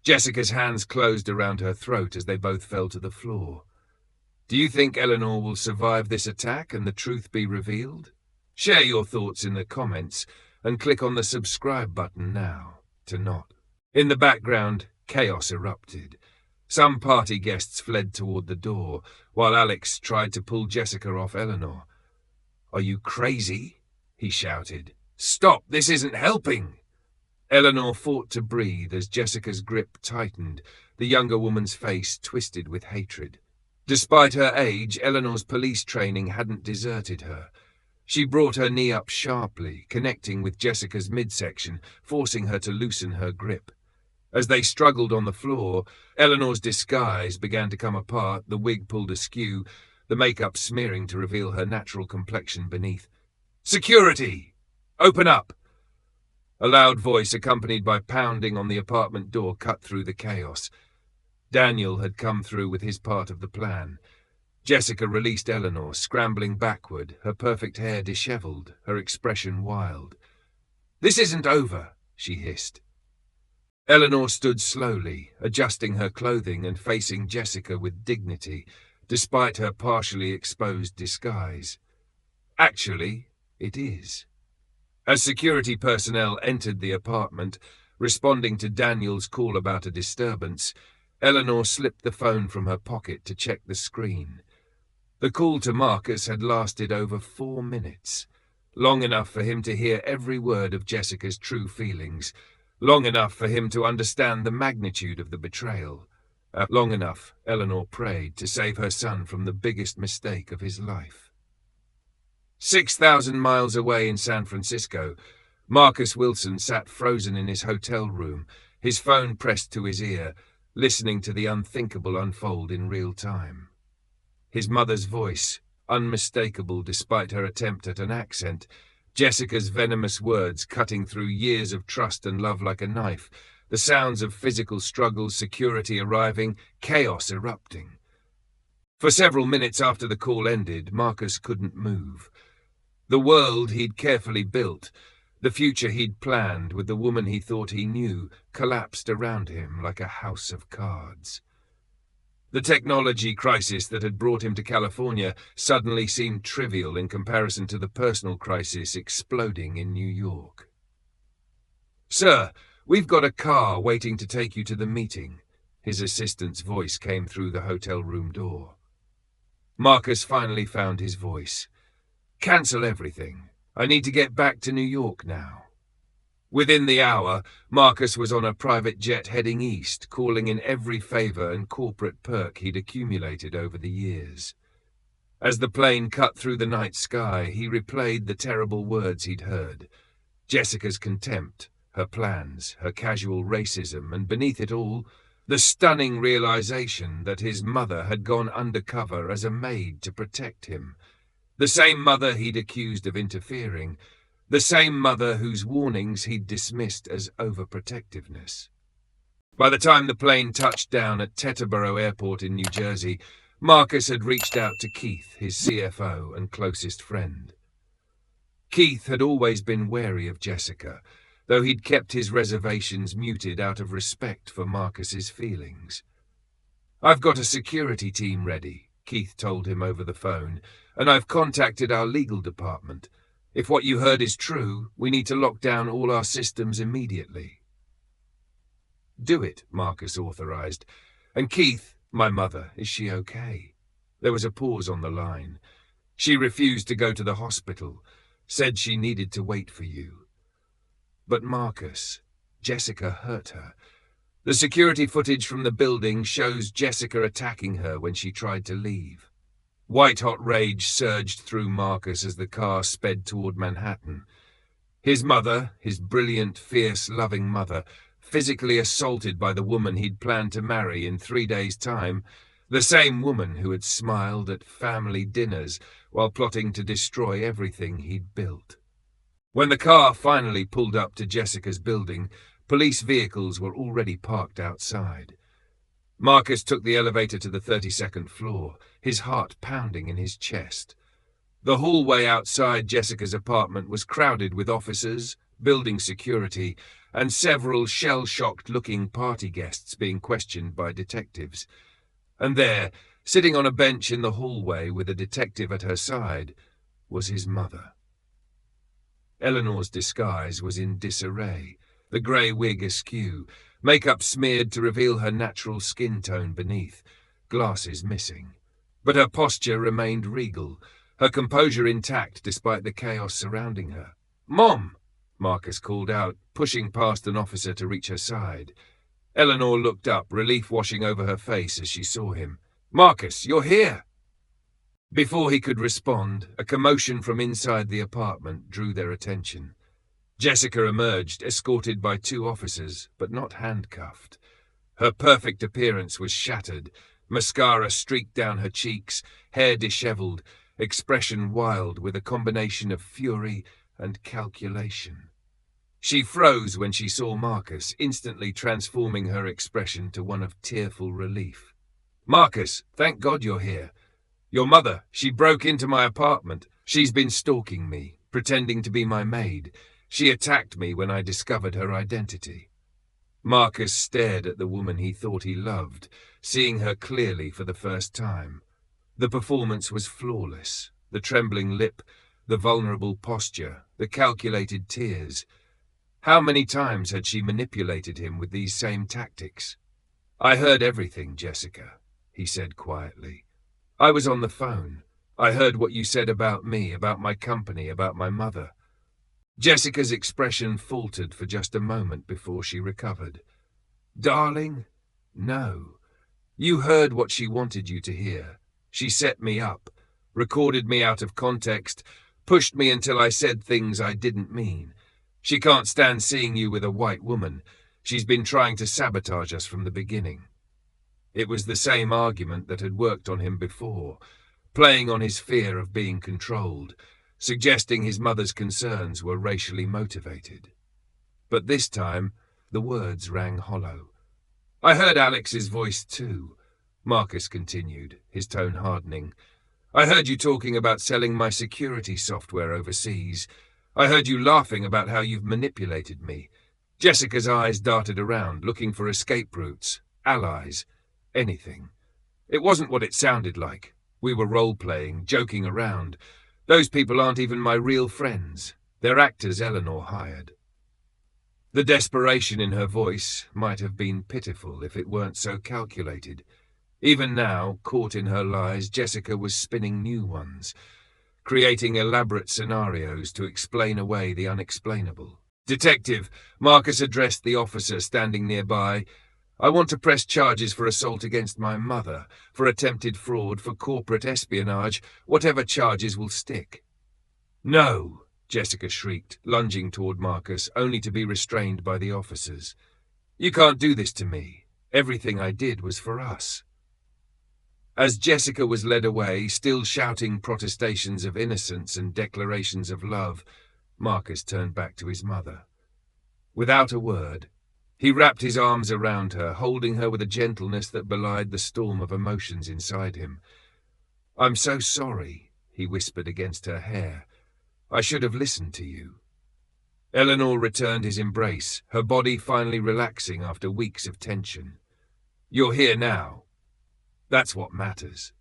Speaker 1: Jessica's hands closed around her throat as they both fell to the floor. Do you think Eleanor will survive this attack and the truth be revealed? Share your thoughts in the comments and click on the subscribe button now to not. In the background, chaos erupted. Some party guests fled toward the door, while Alex tried to pull Jessica off Eleanor. "Are you crazy?" he shouted. "Stop, this isn't helping!" Eleanor fought to breathe as Jessica's grip tightened, the younger woman's face twisted with hatred. Despite her age, Eleanor's police training hadn't deserted her. She brought her knee up sharply, connecting with Jessica's midsection, forcing her to loosen her grip. As they struggled on the floor, Eleanor's disguise began to come apart, the wig pulled askew, the makeup smearing to reveal her natural complexion beneath. "Security! Open up!" A loud voice, accompanied by pounding on the apartment door, cut through the chaos. Daniel had come through with his part of the plan. Jessica released Eleanor, scrambling backward, her perfect hair disheveled, her expression wild. "This isn't over," she hissed. Eleanor stood slowly, adjusting her clothing and facing Jessica with dignity, despite her partially exposed disguise. "Actually, it is." As security personnel entered the apartment, responding to Daniel's call about a disturbance, Eleanor slipped the phone from her pocket to check the screen. The call to Marcus had lasted over 4 minutes, long enough for him to hear every word of Jessica's true feelings, long enough for him to understand the magnitude of the betrayal, long enough, Eleanor prayed, to save her son from the biggest mistake of his life. 6,000 miles away in San Francisco, Marcus Wilson sat frozen in his hotel room, his phone pressed to his ear, listening to the unthinkable unfold in real time. His mother's voice, unmistakable despite her attempt at an accent, Jessica's venomous words cutting through years of trust and love like a knife, the sounds of physical struggles, security arriving, chaos erupting. For several minutes after the call ended, Marcus couldn't move. The world he'd carefully built, the future he'd planned with the woman he thought he knew, collapsed around him like a house of cards. The technology crisis that had brought him to California suddenly seemed trivial in comparison to the personal crisis exploding in New York. "Sir, we've got a car waiting to take you to the meeting." His assistant's voice came through the hotel room door. Marcus finally found his voice. "Cancel everything. I need to get back to New York now." Within the hour, Marcus was on a private jet heading east, calling in every favor and corporate perk he'd accumulated over the years. As the plane cut through the night sky, he replayed the terrible words he'd heard. Jessica's contempt, her plans, her casual racism, and beneath it all, the stunning realization that his mother had gone undercover as a maid to protect him. The same mother he'd accused of interfering, the same mother whose warnings he'd dismissed as overprotectiveness. By the time the plane touched down at Teterboro Airport in New Jersey, Marcus had reached out to Keith, his CFO and closest friend. Keith had always been wary of Jessica, though he'd kept his reservations muted out of respect for Marcus's feelings. "I've got a security team ready," Keith told him over the phone, "and I've contacted our legal department. If what you heard is true, we need to lock down all our systems immediately." "Do it," Marcus authorized. "And Keith, my mother, is she okay?" There was a pause on the line. "She refused to go to the hospital, said she needed to wait for you." "But Marcus, Jessica hurt her. The security footage from the building shows Jessica attacking her when she tried to leave." White-hot rage surged through Marcus as the car sped toward Manhattan. His mother, his brilliant, fierce, loving mother, physically assaulted by the woman he'd planned to marry in 3 days' time, the same woman who had smiled at family dinners while plotting to destroy everything he'd built. When the car finally pulled up to Jessica's building, police vehicles were already parked outside. Marcus took the elevator to the 32nd floor, his heart pounding in his chest. The hallway outside Jessica's apartment was crowded with officers, building security, and several shell-shocked-looking party guests being questioned by detectives. And there, sitting on a bench in the hallway with a detective at her side, was his mother. Eleanor's disguise was in disarray, the grey wig askew, makeup smeared to reveal her natural skin tone beneath, glasses missing. But her posture remained regal, her composure intact despite the chaos surrounding her. "Mom!" Marcus called out, pushing past an officer to reach her side. Eleanor looked up, relief washing over her face as she saw him. "Marcus, you're here!" Before he could respond, a commotion from inside the apartment drew their attention. Jessica emerged, escorted by 2 officers, but not handcuffed. Her perfect appearance was shattered, mascara streaked down her cheeks, hair disheveled, expression wild with a combination of fury and calculation. She froze when she saw Marcus, instantly transforming her expression to one of tearful relief. "Marcus, thank God you're here. Your mother, she broke into my apartment. She's been stalking me, pretending to be my maid. She attacked me when I discovered her identity." Marcus stared at the woman he thought he loved, seeing her clearly for the first time. The performance was flawless, the trembling lip, the vulnerable posture, the calculated tears. How many times had she manipulated him with these same tactics? "I heard everything, Jessica," he said quietly. "I was on the phone. I heard what you said about me, about my company, about my mother." Jessica's expression faltered for just a moment before she recovered. "Darling, no. You heard what she wanted you to hear. She set me up, recorded me out of context, pushed me until I said things I didn't mean. She can't stand seeing you with a white woman. She's been trying to sabotage us from the beginning." It was the same argument that had worked on him before, playing on his fear of being controlled, suggesting his mother's concerns were racially motivated. But this time, the words rang hollow. "I heard Alex's voice too," Marcus continued, his tone hardening. "I heard you talking about selling my security software overseas. I heard you laughing about how you've manipulated me." Jessica's eyes darted around, looking for escape routes, allies, anything. "It wasn't what it sounded like. We were role-playing, joking around. Those people aren't even my real friends. They're actors Eleanor hired." The desperation in her voice might have been pitiful if it weren't so calculated. Even now, caught in her lies, Jessica was spinning new ones, creating elaborate scenarios to explain away the unexplainable. "Detective," Marcus addressed the officer standing nearby, "I want to press charges for assault against my mother, for attempted fraud, for corporate espionage, whatever charges will stick." "No," Jessica shrieked, lunging toward Marcus, only to be restrained by the officers. "You can't do this to me. Everything I did was for us." As Jessica was led away, still shouting protestations of innocence and declarations of love, Marcus turned back to his mother. Without a word, he wrapped his arms around her, holding her with a gentleness that belied the storm of emotions inside him. "I'm so sorry," he whispered against her hair. "I should have listened to you." Eleanor returned his embrace, her body finally relaxing after weeks of tension. "You're here now." That's what matters.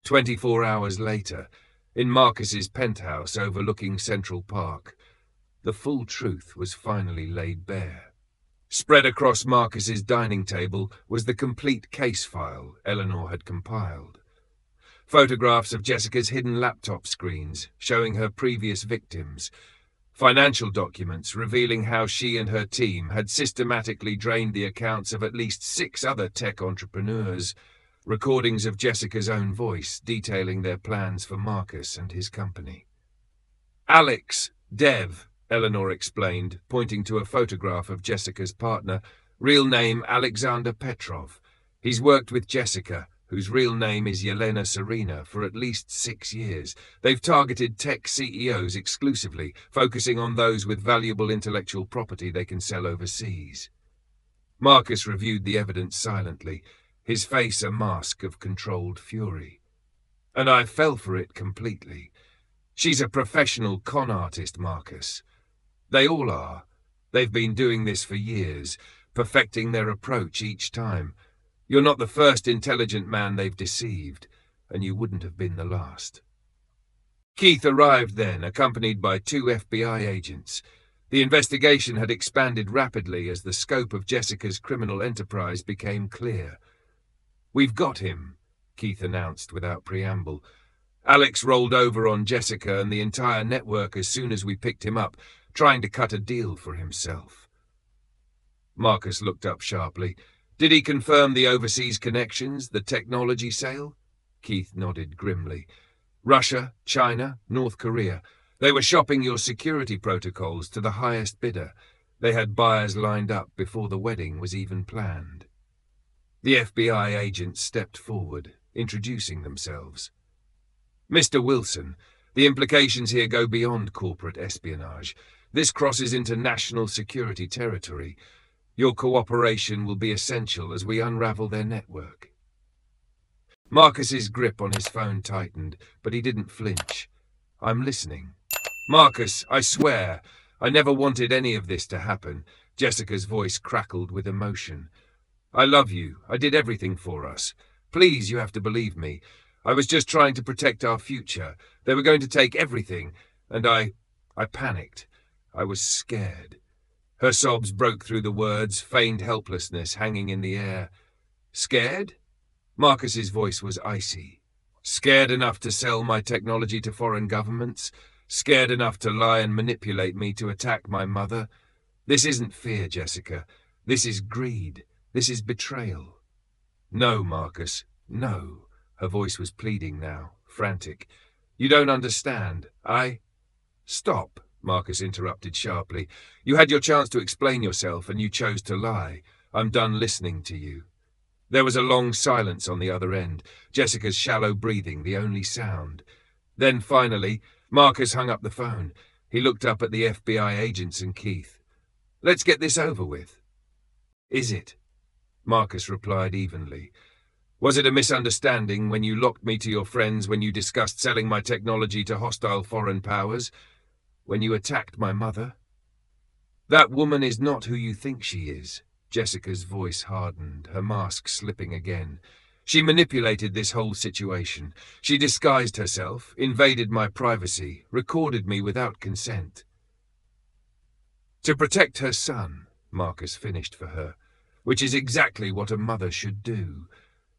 Speaker 1: 24 hours later, in Marcus's penthouse overlooking Central Park, the full truth was finally laid bare. Spread across Marcus's dining table was the complete case file Eleanor had compiled. Photographs of Jessica's hidden laptop screens showing her previous victims, financial documents revealing how she and her team had systematically drained the accounts of at least 6 other tech entrepreneurs, recordings of Jessica's own voice detailing their plans for Marcus and his company. Alex, Dev, Eleanor explained, pointing to a photograph of Jessica's partner, real name Alexander Petrov. He's worked with Jessica, whose real name is Yelena Serena, for at least 6 years. They've targeted tech CEOs exclusively, focusing on those with valuable intellectual property they can sell overseas. Marcus reviewed the evidence silently, his face a mask of controlled fury. And I fell for it completely. She's a professional con artist, Marcus. They all are. They've been doing this for years, perfecting their approach each time. You're not the first intelligent man they've deceived, and you wouldn't have been the last. Keith arrived then, accompanied by 2 FBI agents. The investigation had expanded rapidly as the scope of Jessica's criminal enterprise became clear. "We've got him," Keith announced without preamble. Alex rolled over on Jessica and the entire network as soon as we picked him up, trying to cut a deal for himself. Marcus looked up sharply. "Did he confirm the overseas connections, the technology sale?" Keith nodded grimly. "Russia, China, North Korea. They were shopping your security protocols to the highest bidder. They had buyers lined up before the wedding was even planned." The FBI agents stepped forward, introducing themselves. "Mr. Wilson, the implications here go beyond corporate espionage. This crosses into national security territory. Your cooperation will be essential as we unravel their network." Marcus's grip on his phone tightened, but he didn't flinch. "I'm listening." "Marcus, I swear, I never wanted any of this to happen." Jessica's voice crackled with emotion. "I love you. I did everything for us. Please, you have to believe me. I was just trying to protect our future. They were going to take everything, and I panicked. I was scared." Her sobs broke through the words, feigned helplessness hanging in the air. "Scared?" Marcus's voice was icy. "Scared enough to sell my technology to foreign governments? Scared enough to lie and manipulate me to attack my mother? This isn't fear, Jessica. This is greed. This is betrayal." "No, Marcus, no." Her voice was pleading now, frantic. "You don't understand. Stop," Marcus interrupted sharply. "You had your chance to explain yourself, and you chose to lie. I'm done listening to you." There was a long silence on the other end, Jessica's shallow breathing the only sound. Then finally, Marcus hung up the phone. He looked up at the FBI agents and Keith. "Let's get this over with." "Is it?" Marcus replied evenly. "Was it a misunderstanding when you locked me to your friends, when you discussed selling my technology to hostile foreign powers? When you attacked my mother?" "That woman is not who you think she is." Jessica's voice hardened, her mask slipping again. "She manipulated this whole situation. She disguised herself, invaded my privacy, recorded me without consent." "To protect her son," Marcus finished for her, "which is exactly what a mother should do.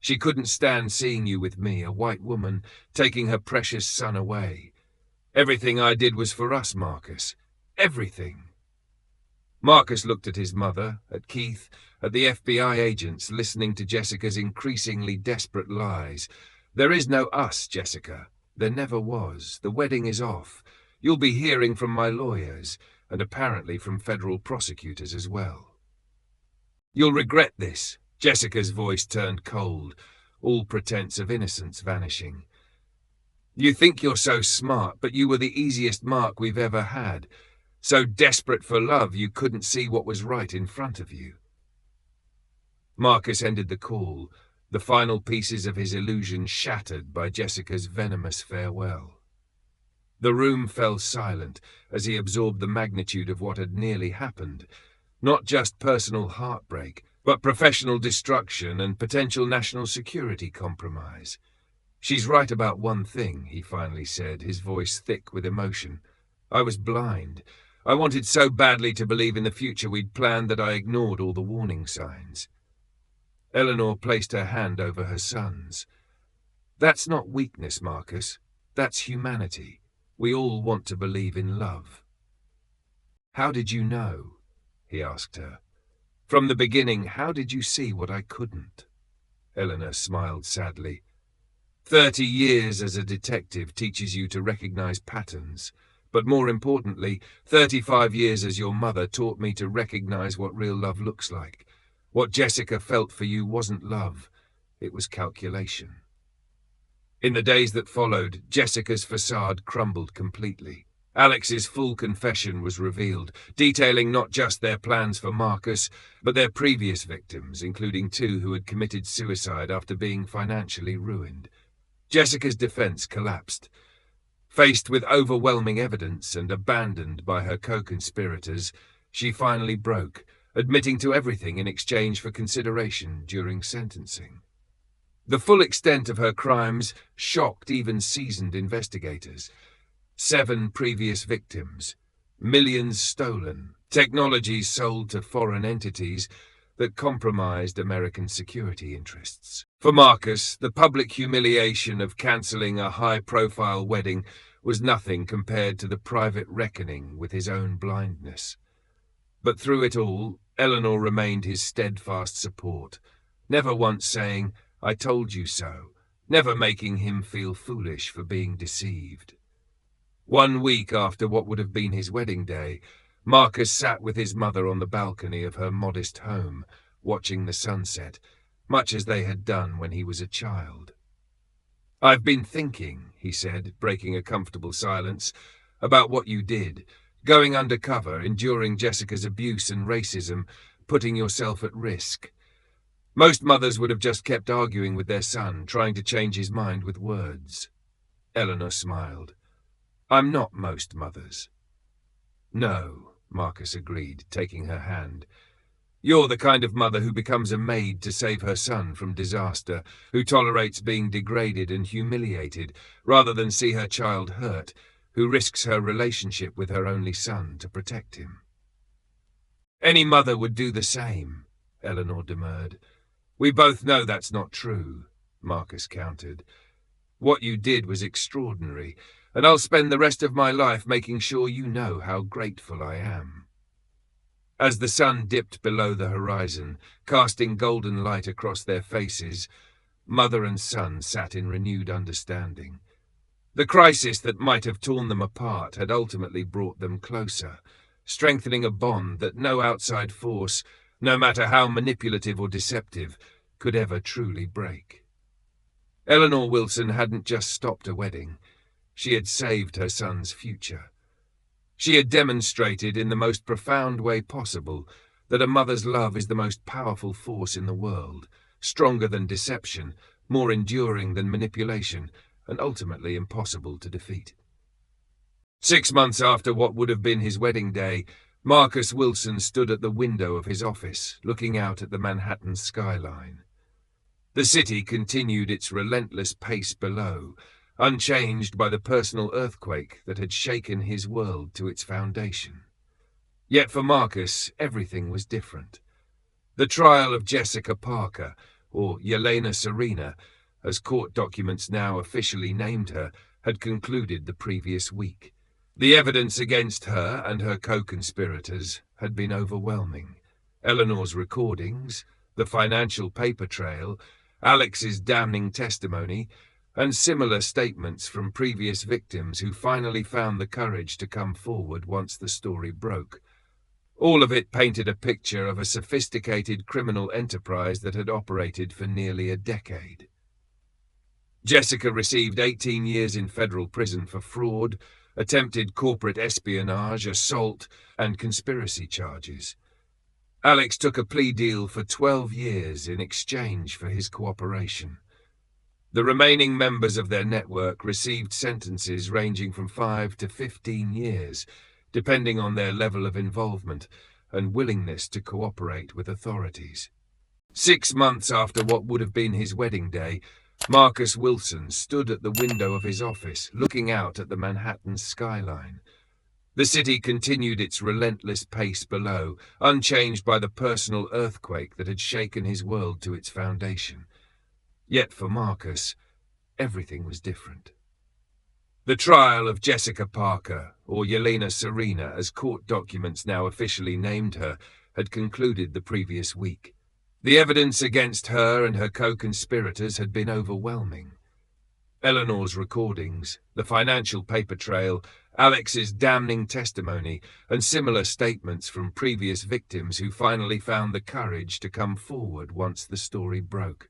Speaker 1: She couldn't stand seeing you with me, a white woman, taking her precious son away. Everything I did was for us, Marcus. Everything." Marcus looked at his mother, at Keith, at the FBI agents listening to Jessica's increasingly desperate lies. "There is no us, Jessica. There never was. The wedding is off. You'll be hearing from my lawyers, and apparently from federal prosecutors as well." "You'll regret this." Jessica's voice turned cold, all pretense of innocence vanishing. "You think you're so smart, but you were the easiest mark we've ever had. So desperate for love you couldn't see what was right in front of you." Marcus ended the call, the final pieces of his illusion shattered by Jessica's venomous farewell. The room fell silent as he absorbed the magnitude of what had nearly happened. Not just personal heartbreak, but professional destruction and potential national security compromise. She's right about one thing, he finally said, his voice thick with emotion. I was blind. I wanted so badly to believe in the future we'd planned that I ignored all the warning signs. Eleanor placed her hand over her son's. That's not weakness, Marcus. That's humanity. We all want to believe in love. How did you know? He asked her. From the beginning, how did you see what I couldn't? Eleanor smiled sadly. 30 years as a detective teaches you to recognize patterns, but more importantly, 35 years as your mother taught me to recognize what real love looks like. What Jessica felt for you wasn't love, it was calculation. In the days that followed, Jessica's facade crumbled completely. Alex's full confession was revealed, detailing not just their plans for Marcus, but their previous victims, including 2 who had committed suicide after being financially ruined. Jessica's defense collapsed. Faced with overwhelming evidence and abandoned by her co-conspirators, she finally broke, admitting to everything in exchange for consideration during sentencing. The full extent of her crimes shocked even seasoned investigators. 7 previous victims, millions stolen, technologies sold to foreign entities that compromised American security interests. For Marcus, the public humiliation of cancelling a high-profile wedding was nothing compared to the private reckoning with his own blindness. But through it all, Eleanor remained his steadfast support, never once saying, "I told you so," never making him feel foolish for being deceived. 1 week after what would have been his wedding day, Marcus sat with his mother on the balcony of her modest home, watching the sunset, much as they had done when he was a child. "I've been thinking," he said, breaking a comfortable silence, "about what you did, going undercover, enduring Jessica's abuse and racism, putting yourself at risk. Most mothers would have just kept arguing with their son, trying to change his mind with words." Eleanor smiled. "I'm not most mothers." "No," Marcus agreed, taking her hand. "You're the kind of mother who becomes a maid to save her son from disaster, who tolerates being degraded and humiliated rather than see her child hurt, who risks her relationship with her only son to protect him." "Any mother would do the same," Eleanor demurred. "We both know that's not true," Marcus countered. "What you did was extraordinary, and I'll spend the rest of my life making sure you know how grateful I am." As the sun dipped below the horizon, casting golden light across their faces, mother and son sat in renewed understanding. The crisis that might have torn them apart had ultimately brought them closer, strengthening a bond that no outside force, no matter how manipulative or deceptive, could ever truly break. Eleanor Wilson hadn't just stopped a wedding. She had saved her son's future. She had demonstrated in the most profound way possible that a mother's love is the most powerful force in the world, stronger than deception, more enduring than manipulation, and ultimately impossible to defeat. 6 months after what would have been his wedding day, Marcus Wilson stood at the window of his office, looking out at the Manhattan skyline. The city continued its relentless pace below, unchanged by the personal earthquake that had shaken his world to its foundation. Yet for Marcus, everything was different. The trial of Jessica Parker, or Yelena Serena, as court documents now officially named her, had concluded the previous week. The evidence against her and her co-conspirators had been overwhelming. Eleanor's recordings, the financial paper trail, Alex's damning testimony, and similar statements from previous victims who finally found the courage to come forward once the story broke. All of it painted a picture of a sophisticated criminal enterprise that had operated for nearly a decade. Jessica received 18 years in federal prison for fraud, attempted corporate espionage, assault, and conspiracy charges. Alex took a plea deal for 12 years in exchange for his cooperation. The remaining members of their network received sentences ranging from 5 to 15 years, depending on their level of involvement and willingness to cooperate with authorities. 6 months after what would have been his wedding day, Marcus Wilson stood at the window of his office, looking out at the Manhattan skyline. The city continued its relentless pace below, unchanged by the personal earthquake that had shaken his world to its foundation. Yet for Marcus, everything was different. The trial of Jessica Parker, or Yelena Serena as court documents now officially named her, had concluded the previous week. The evidence against her and her co-conspirators had been overwhelming. Eleanor's recordings, the financial paper trail, Alex's damning testimony, and similar statements from previous victims who finally found the courage to come forward once the story broke.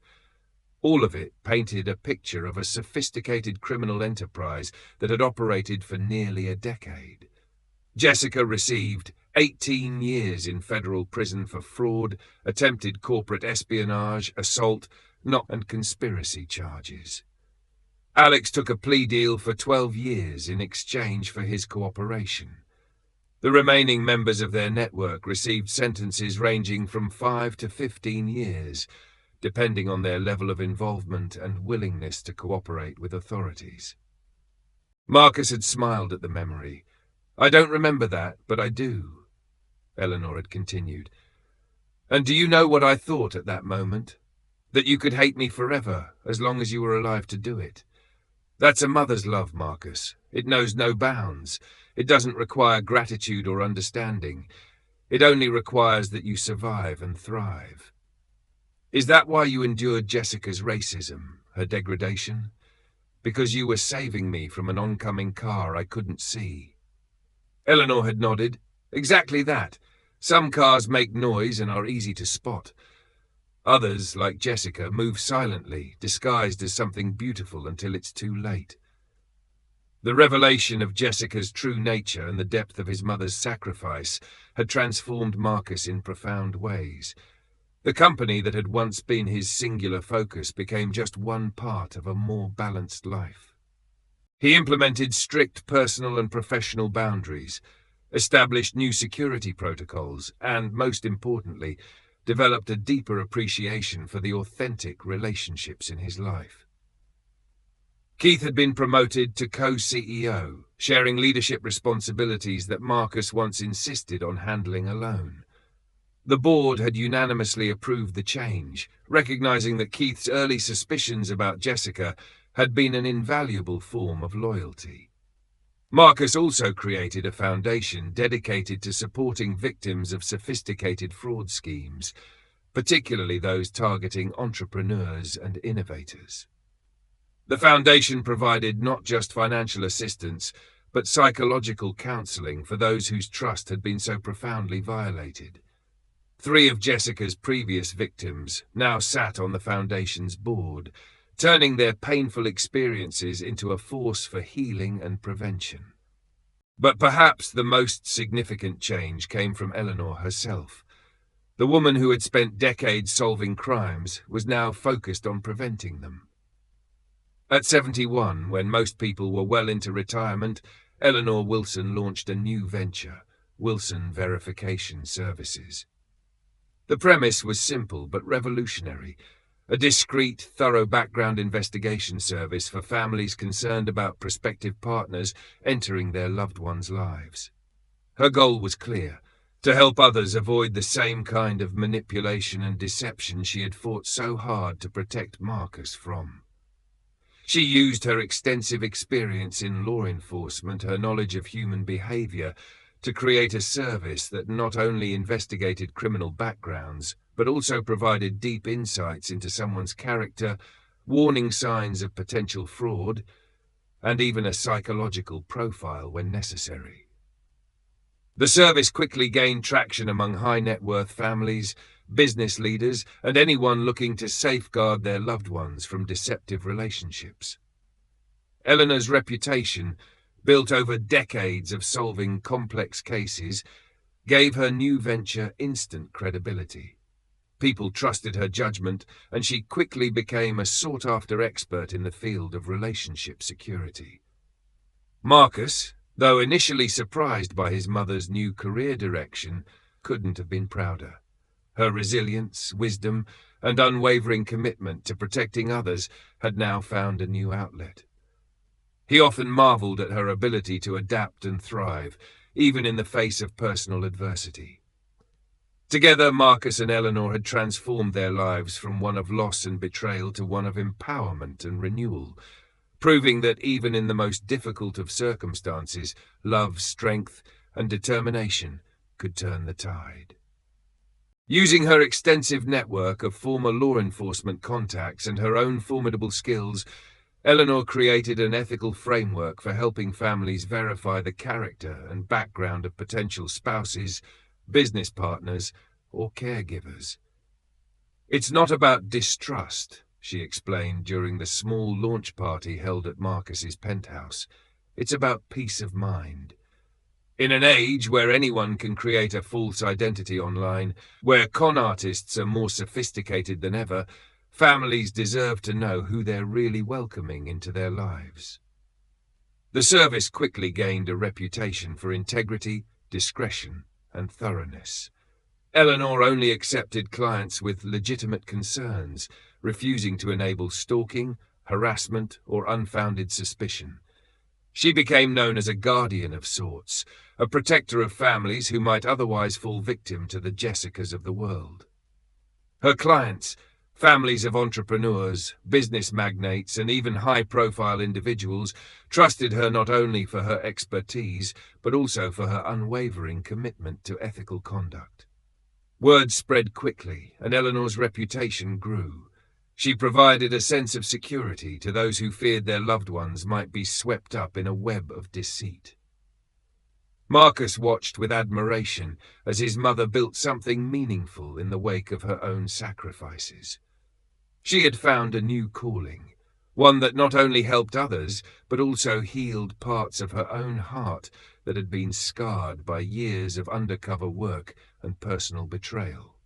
Speaker 1: All of it painted a picture of a sophisticated criminal enterprise that had operated for nearly a decade. Jessica received 18 years in federal prison for fraud, attempted corporate espionage, assault, and conspiracy charges. Alex took a plea deal for 12 years in exchange for his cooperation. The remaining members of their network received sentences ranging from 5 to 15 years, depending on their level of involvement and willingness to cooperate with authorities. Marcus had smiled at the memory. "I don't remember that, but I do," Eleanor had continued. "And do you know what I thought at that moment? That you could hate me forever, as long as you were alive to do it. That's a mother's love, Marcus. It knows no bounds. It doesn't require gratitude or understanding. It only requires that you survive and thrive. Is that why you endured Jessica's racism, her degradation? Because you were saving me from an oncoming car I couldn't see?" Eleanor had nodded. "Exactly that. Some cars make noise and are easy to spot. Others, like Jessica, move silently, disguised as something beautiful until it's too late." The revelation of Jessica's true nature and the depth of his mother's sacrifice had transformed Marcus in profound ways. The company that had once been his singular focus became just one part of a more balanced life. He implemented strict personal and professional boundaries, established new security protocols, and, most importantly, developed a deeper appreciation for the authentic relationships in his life. Keith had been promoted to co-CEO, sharing leadership responsibilities that Marcus once insisted on handling alone. The board had unanimously approved the change, recognizing that Keith's early suspicions about Jessica had been an invaluable form of loyalty. Marcus also created a foundation dedicated to supporting victims of sophisticated fraud schemes, particularly those targeting entrepreneurs and innovators. The foundation provided not just financial assistance, but psychological counseling for those whose trust had been so profoundly violated. 3 of Jessica's previous victims now sat on the foundation's board, turning their painful experiences into a force for healing and prevention. But perhaps the most significant change came from Eleanor herself. The woman who had spent decades solving crimes was now focused on preventing them. At 71, when most people were well into retirement, Eleanor Wilson launched a new venture, Wilson Verification Services. The premise was simple but revolutionary: a discreet, thorough background investigation service for families concerned about prospective partners entering their loved ones' lives. Her goal was clear: to help others avoid the same kind of manipulation and deception she had fought so hard to protect Marcus from. She used her extensive experience in law enforcement, her knowledge of human behavior, to create a service that not only investigated criminal backgrounds, but also provided deep insights into someone's character, warning signs of potential fraud, and even a psychological profile when necessary. The service quickly gained traction among high-net-worth families, business leaders, and anyone looking to safeguard their loved ones from deceptive relationships. Eleanor's reputation, built over decades of solving complex cases, gave her new venture instant credibility. People trusted her judgment, and she quickly became a sought-after expert in the field of relationship security. Marcus, though initially surprised by his mother's new career direction, couldn't have been prouder. Her resilience, wisdom, and unwavering commitment to protecting others had now found a new outlet. He often marveled at her ability to adapt and thrive, even in the face of personal adversity. Together, Marcus and Eleanor had transformed their lives from one of loss and betrayal to one of empowerment and renewal, proving that even in the most difficult of circumstances, love, strength, and determination could turn the tide. Using her extensive network of former law enforcement contacts and her own formidable skills, Eleanor created an ethical framework for helping families verify the character and background of potential spouses, business partners, or caregivers. "It's not about distrust," she explained during the small launch party held at Marcus's penthouse. "It's about peace of mind. In an age where anyone can create a false identity online, where con artists are more sophisticated than ever, families deserve to know who they're really welcoming into their lives." The service quickly gained a reputation for integrity, discretion, and thoroughness. Eleanor only accepted clients with legitimate concerns, refusing to enable stalking, harassment, or unfounded suspicion. She became known as a guardian of sorts, a protector of families who might otherwise fall victim to the Jessicas of the world. Her clients, families of entrepreneurs, business magnates, and even high-profile individuals, trusted her not only for her expertise, but also for her unwavering commitment to ethical conduct. Word spread quickly, and Eleanor's reputation grew. She provided a sense of security to those who feared their loved ones might be swept up in a web of deceit. Marcus watched with admiration as his mother built something meaningful in the wake of her own sacrifices. She had found a new calling, one that not only helped others, but also healed parts of her own heart that had been scarred by years of undercover work and personal betrayal.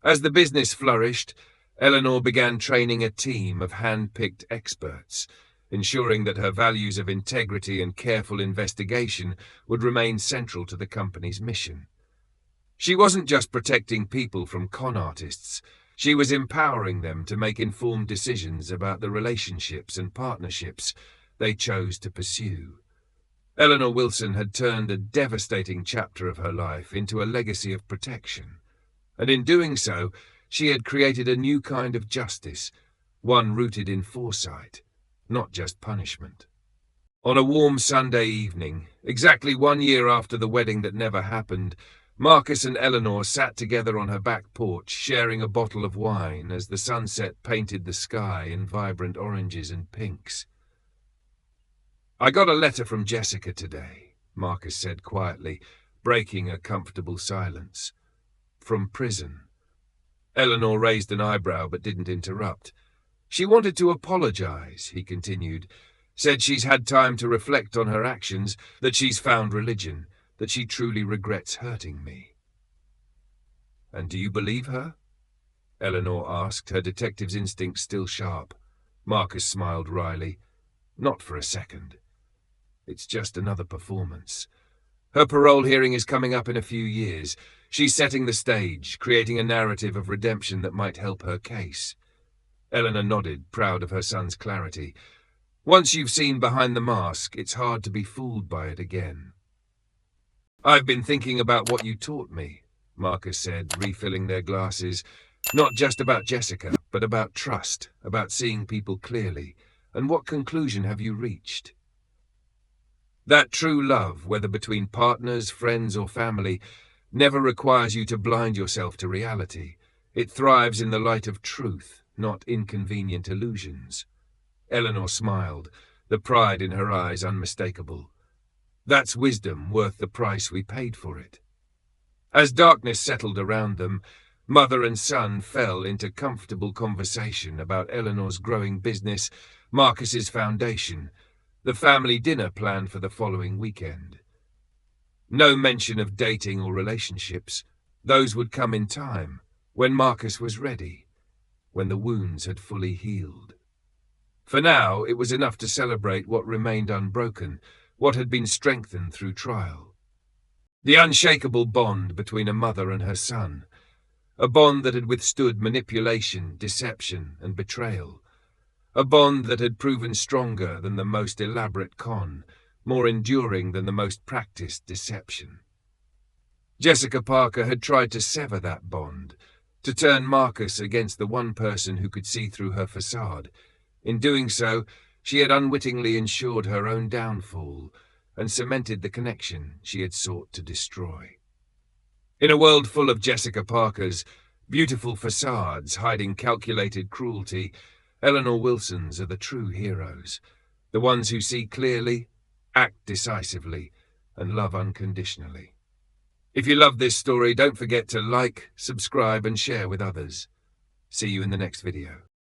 Speaker 1: As the business flourished, Eleanor began training a team of hand-picked experts, ensuring that her values of integrity and careful investigation would remain central to the company's mission. She wasn't just protecting people from con artists, she was empowering them to make informed decisions about the relationships and partnerships they chose to pursue. Eleanor Wilson had turned a devastating chapter of her life into a legacy of protection, and in doing so, she had created a new kind of justice, one rooted in foresight, not just punishment. On a warm Sunday evening, exactly 1 year after the wedding that never happened, Marcus and Eleanor sat together on her back porch, sharing a bottle of wine as the sunset painted the sky in vibrant oranges and pinks. "I got a letter from Jessica today," Marcus said quietly, breaking a comfortable silence. "From prison." Eleanor raised an eyebrow but didn't interrupt. "She wanted to apologize," he continued. "Said she's had time to reflect on her actions, that she's found religion, that she truly regrets hurting me." "And do you believe her?" Eleanor asked, her detective's instincts still sharp. Marcus smiled wryly. "Not for a second. It's just another performance. Her parole hearing is coming up in a few years. She's setting the stage, creating a narrative of redemption that might help her case." Eleanor nodded, proud of her son's clarity. "Once you've seen behind the mask, it's hard to be fooled by it again." "I've been thinking about what you taught me," Marcus said, refilling their glasses. "Not just about Jessica, but about trust, about seeing people clearly. And what conclusion have you reached?" "That true love, whether between partners, friends, or family, never requires you to blind yourself to reality. It thrives in the light of truth, not inconvenient illusions." Eleanor smiled, the pride in her eyes unmistakable. "That's wisdom worth the price we paid for it." As darkness settled around them, mother and son fell into comfortable conversation about Eleanor's growing business, Marcus's foundation, the family dinner planned for the following weekend. No mention of dating or relationships. Those would come in time, when Marcus was ready, when the wounds had fully healed. For now, it was enough to celebrate what remained unbroken, what had been strengthened through trial. The unshakable bond between a mother and her son, A bond that had withstood manipulation, deception, and betrayal. A bond that had proven stronger than the most elaborate con, more enduring than the most practiced deception. Jessica Parker had tried to sever that bond, to turn Marcus against the one person who could see through her facade. In doing so, she had unwittingly ensured her own downfall and cemented the connection she had sought to destroy. In a world full of Jessica Parkers, beautiful facades hiding calculated cruelty, Eleanor Wilsons are the true heroes, the ones who see clearly, act decisively, and love unconditionally. If you love this story, don't forget to like, subscribe, and share with others. See you in the next video.